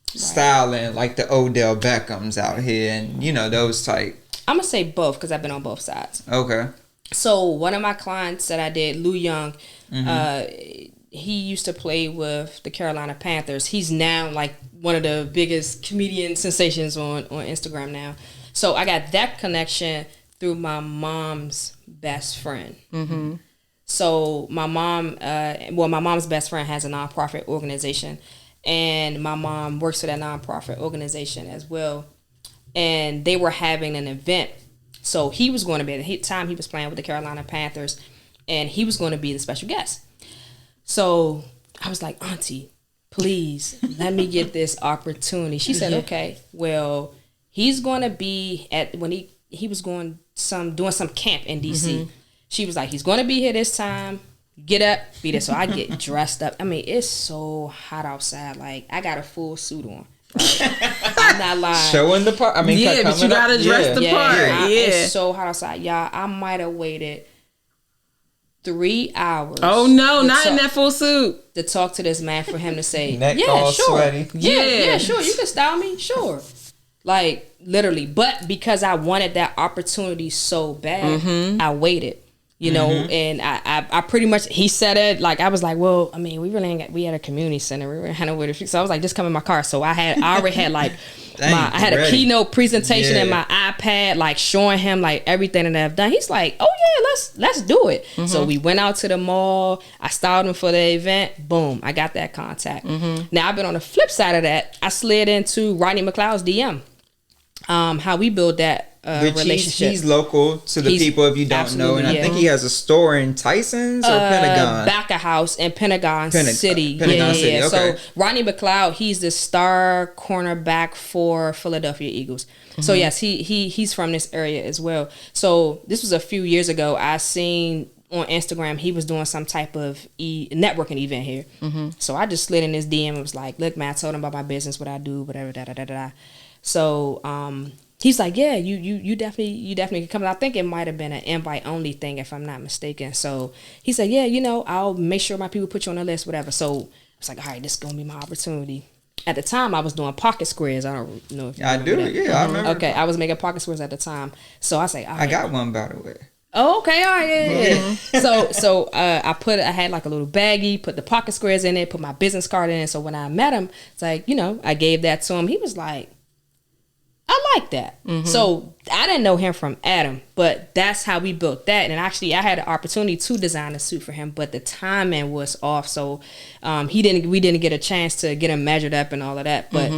Speaker 3: styling, like the Odell Beckhams out here and, you know, those type?
Speaker 1: I'm going to say both because I've been on both sides.
Speaker 3: Okay.
Speaker 1: So one of my clients that I did, Lou Young, he used to play with the Carolina Panthers. He's now like one of the biggest comedian sensations on Instagram now. So I got that connection through my mom's best friend. So my mom, my mom's best friend has a nonprofit organization, and my mom works for that nonprofit organization as well. And they were having an event. So he was going to be, at the time he was playing with the Carolina Panthers, and he was going to be the special guest. So I was like, Auntie, please let me get this opportunity. She said, okay, well, he's going to be when he was doing some camp in DC. She was like, he's going to be here this time. Get up, be there. So I get dressed up. I mean, it's so hot outside. Like, I got a full suit on. Right? I'm not lying.
Speaker 3: Showing the part. I mean,
Speaker 2: but you gotta dress the part.
Speaker 1: It's so hot outside, y'all. I might have waited 3 hours.
Speaker 2: Oh no, not in that full suit.
Speaker 1: To talk to this man for him to say,
Speaker 3: neck all
Speaker 1: sure,
Speaker 3: sweaty.
Speaker 1: Yeah, sure, you can style me, sure. Like literally, but because I wanted that opportunity so bad, I waited. You know, and I pretty much, he said it, like, I was like, well, I mean, we had a community center, we were in Hanover, so I was like, just come in my car. So I already had like, I had a keynote presentation in my iPad, like showing him like everything that I've done. He's like, oh yeah, let's do it. So we went out to the mall, I styled him for the event, boom, I got that contact. Now I've been on the flip side of that, I slid into Rodney McLeod's DM. How we build that relationship.
Speaker 3: He's local to the people if you don't know, and I think he has a store in Tyson's or Pentagon.
Speaker 1: Back a house in Pentagon City.
Speaker 3: Pentagon City. Okay.
Speaker 1: So Rodney McLeod, he's the star cornerback for Philadelphia Eagles. So yes, he's from this area as well. So this was a few years ago. I seen on Instagram he was doing some type of networking event here. So I just slid in his DM and was like, look, man, I told him about my business, what I do, whatever, da. So he's like, yeah, you definitely can come. I think it might have been an invite only thing if I'm not mistaken. So he said, yeah, you know, I'll make sure my people put you on the list, whatever. So I was like, all right, this is gonna be my opportunity. At the time, I was doing pocket squares. I don't know if you remember that.
Speaker 3: Yeah, I remember.
Speaker 1: Okay, I was making pocket squares at the time. So I say, all right.
Speaker 3: I got one, by the way.
Speaker 1: Oh, okay, all right, yeah. So I had like a little baggie, put the pocket squares in it, put my business card in it. So when I met him, it's like, you know, I gave that to him. He was like, I like that. So I didn't know him from Adam, but that's how we built that. And actually, I had the opportunity to design a suit for him, but the timing was off. So we didn't get a chance to get him measured up and all of that. But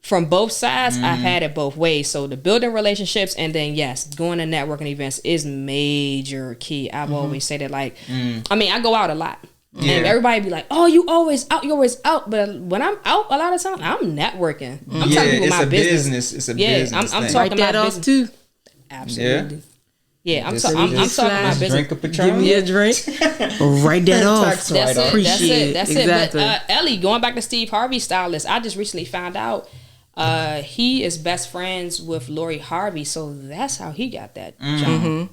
Speaker 1: from both sides, I've had it both ways. So the building relationships, and then yes, going to networking events is major key. I've always said it. Like, I mean, I go out a lot. And everybody be like, oh, you always out. But when I'm out a lot of times, I'm networking. I'm telling people my business.
Speaker 3: It's a business.
Speaker 1: I'm talking about business too. Absolutely. Yeah, I'm talking about business.
Speaker 3: Drink a Patron.
Speaker 2: Give me a drink. Write that off.
Speaker 1: That's it. But Ellie, going back to Steve Harvey stylist, I just recently found out he is best friends with Lori Harvey, so that's how he got that job.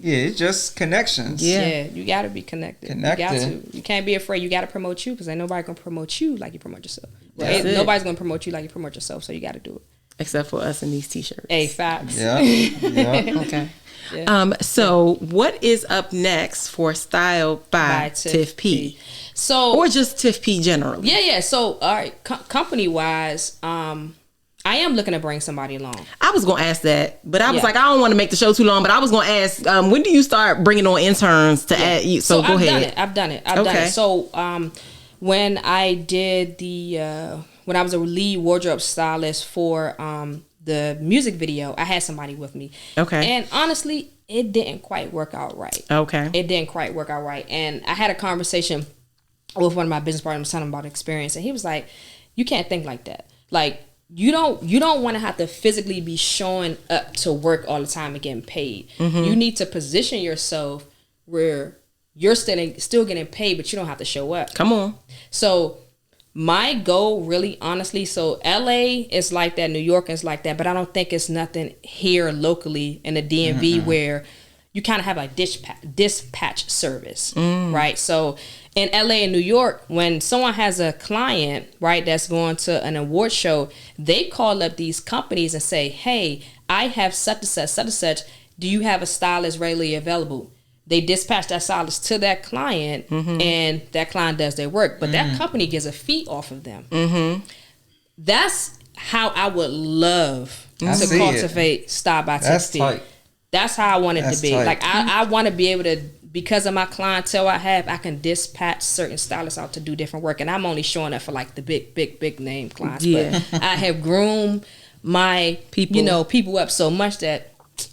Speaker 3: Yeah, it's just connections.
Speaker 1: Yeah, you got to be connected. You got to. You can't be afraid. You got to promote you because ain't nobody going to promote you like you promote yourself. Nobody's going to promote you like you promote yourself, so you got to do it.
Speaker 2: Except for us in these t-shirts.
Speaker 1: Hey, facts.
Speaker 3: Yeah.
Speaker 2: Okay. Yeah. So what is up next for Style by Tiff P? So, or just Tiff P generally?
Speaker 1: Yeah. So, all right, company wise, I am looking to bring somebody along.
Speaker 2: I was going to ask that, but I was like, I don't want to make the show too long, but I was going to ask, when do you start bringing on interns to add you? So go ahead.
Speaker 1: I've done it. So when I did when I was a lead wardrobe stylist for the music video, I had somebody with me.
Speaker 2: Okay.
Speaker 1: And honestly, it didn't quite work out right.
Speaker 2: Okay.
Speaker 1: It didn't quite work out right. And I had a conversation with one of my business partners telling him about experience, and he was like, you can't think like that. Like, you don't want to have to physically be showing up to work all the time and getting paid. Mm-hmm. You need to position yourself where you're still getting paid, but you don't have to show up.
Speaker 2: Come on.
Speaker 1: So my goal, really, honestly, so LA is like that, New York is like that, but I don't think it's nothing here locally in the DMV where you kind of have like dispatch service, right? So in LA and New York, when someone has a client, right, that's going to an award show, they call up these companies and say, hey, I have such and such. Do you have a stylist readily available? They dispatch that stylist to that client, and that client does their work. But that company gets a fee off of them. Mm-hmm. That's how I would love to cultivate Style by Tiff P. That's how I want it to be. Tight. Like, I want to be able to, because of my clientele I can dispatch certain stylists out to do different work. And I'm only showing up for like the big name clients. Yeah. But I have groomed my people up so much that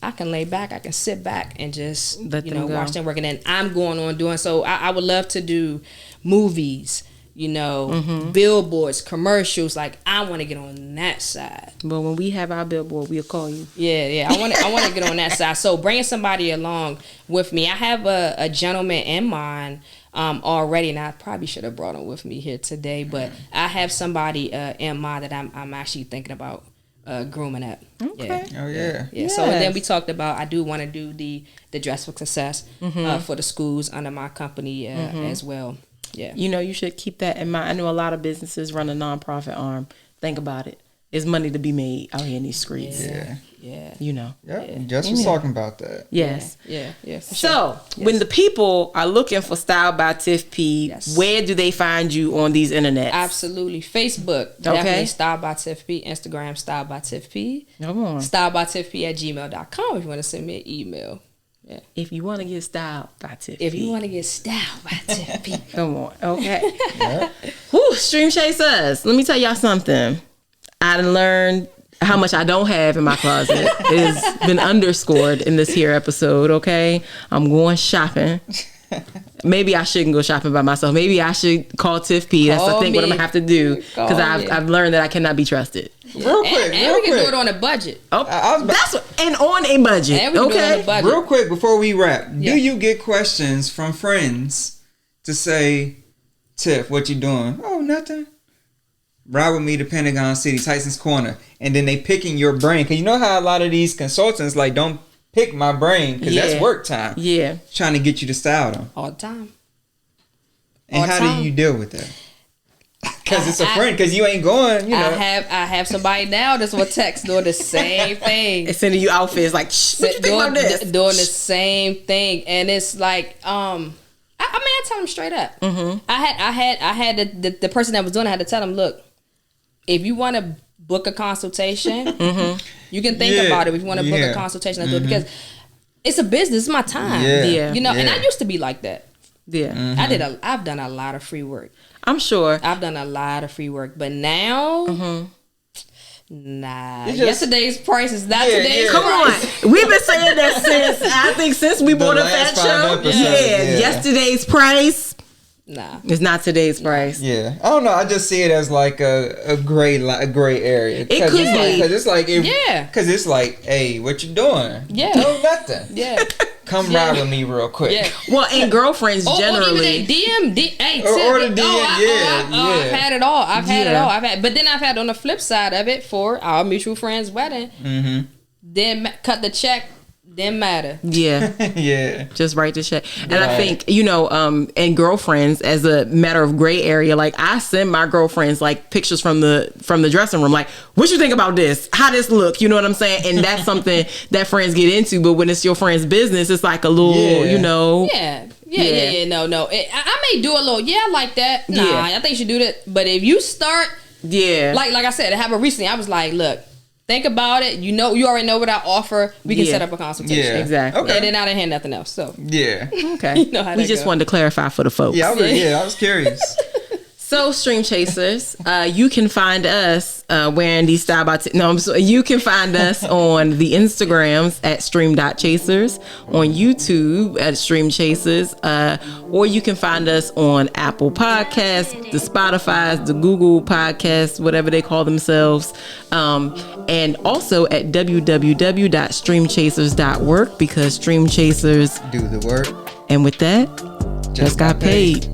Speaker 1: I can lay back, I can sit back and just watch them work. And then I'm going on doing so. I would love to do movies, billboards, commercials. Like, I want to get on that side.
Speaker 2: But when we have our billboard, we'll call you.
Speaker 1: Yeah. I want to get on that side. So bringing somebody along with me. I have a gentleman in mind already, and I probably should have brought him with me here today. But I have somebody in mind that I'm actually thinking about grooming up.
Speaker 2: Okay.
Speaker 3: Yeah. Oh yeah.
Speaker 1: Yes. So and then we talked about, I do want to do the Dress for Success for the schools under my company as well. Yeah.
Speaker 2: You should keep that in mind. I know a lot of businesses run a nonprofit arm. Think about it. There's money to be made out here in these streets.
Speaker 3: Yeah.
Speaker 1: Yeah.
Speaker 3: Just was talking about that.
Speaker 2: Yes.
Speaker 1: Yeah.
Speaker 2: So, when the people are looking for Style by Tiff P, where do they find you on these internets?
Speaker 1: Absolutely. Facebook, definitely Style by Tiff P. Instagram, Style by Tiff P.
Speaker 2: Come on.
Speaker 1: stylebytiffp@gmail.com if you want to send me an email. Yeah.
Speaker 2: If you want to get Style by Tiff P.
Speaker 1: If you want to get Style by Tiff P.
Speaker 2: Come on. Okay. Whew, Stream Chasers. Let me tell y'all something. I done learned how much I don't have in my closet. It has been underscored in this here episode, okay? I'm going shopping. Maybe I shouldn't go shopping by myself. Maybe I should call Tiff P. That's I think what I'm gonna have to do, because I've learned that I cannot be trusted.
Speaker 3: Real quick,
Speaker 1: and we can do it on a budget.
Speaker 2: Oh, and on a budget.
Speaker 1: And we can do it on a budget.
Speaker 3: Real quick before we wrap, do you get questions from friends to say, Tiff, what you doing? Oh, nothing. Ride with me to Pentagon City, Tyson's Corner, and then they picking your brain, because you know how a lot of these consultants like don't pick my brain because that's work time. Yeah, trying to get you to style them
Speaker 1: all the time.
Speaker 3: And how do you deal with that? Because it's a friend. Because you ain't going. I
Speaker 1: have somebody now that's what text doing the same thing.
Speaker 2: It's sending you outfits like, what you think about this?
Speaker 1: Doing the same thing, and it's like I tell them straight up. Mm-hmm. I had the person that was doing it, I had to tell them, look, if you want to book a consultation, you can think about it. If you want to book a consultation, let's do it, because it's a business. It's my time. And I used to be like that. I've done a lot of free work.
Speaker 2: I'm sure.
Speaker 1: I've done a lot of free work, but now, nah. Yesterday's price is not today's price.
Speaker 2: Come on. We've been saying that since we bought a fat show. Yesterday's price.
Speaker 1: Nah,
Speaker 2: it's not today's price.
Speaker 3: Yeah, I don't know. I just see it as like a gray area.
Speaker 2: It could be,
Speaker 3: because it's like because it's like, hey, what you doing?
Speaker 1: Yeah,
Speaker 3: no nothing.
Speaker 1: Yeah,
Speaker 3: come ride with me real quick.
Speaker 1: Yeah.
Speaker 2: Well, and girlfriends generally,
Speaker 1: or even they DM,
Speaker 3: or the DM.
Speaker 1: I've had it all. I've had it all. But then I've had on the flip side of it for our mutual friend's wedding. Then cut the check Didn't matter.
Speaker 2: Yeah.
Speaker 3: Yeah.
Speaker 2: Just write the check. And I think, and girlfriends, as a matter of gray area, like I send my girlfriends like pictures from the dressing room, like, what you think about this? How this look? You know what I'm saying? And that's something that friends get into. But when it's your friend's business, it's like a little,
Speaker 1: Yeah. No. I may do a little, I like that. Nah, I think you should do that. But if you start, like I said, it happened recently. I was like, look, think about it. You already know what I offer. We can set up a consultation.
Speaker 2: Yeah, exactly.
Speaker 1: Okay. And then I didn't hear nothing else. So
Speaker 2: okay.
Speaker 1: You know how
Speaker 2: we just wanted to clarify for the folks.
Speaker 3: Yeah, I was curious.
Speaker 2: So, Stream Chasers, you can find us wearing these Style By Tiff. You can find us on the Instagrams at stream.chasers, on YouTube at Stream Chasers, or you can find us on Apple Podcasts, the Spotify's, the Google Podcasts, whatever they call themselves, and also at www.streamchasers.work, because Stream Chasers
Speaker 3: do the work.
Speaker 2: And with that, just got paid.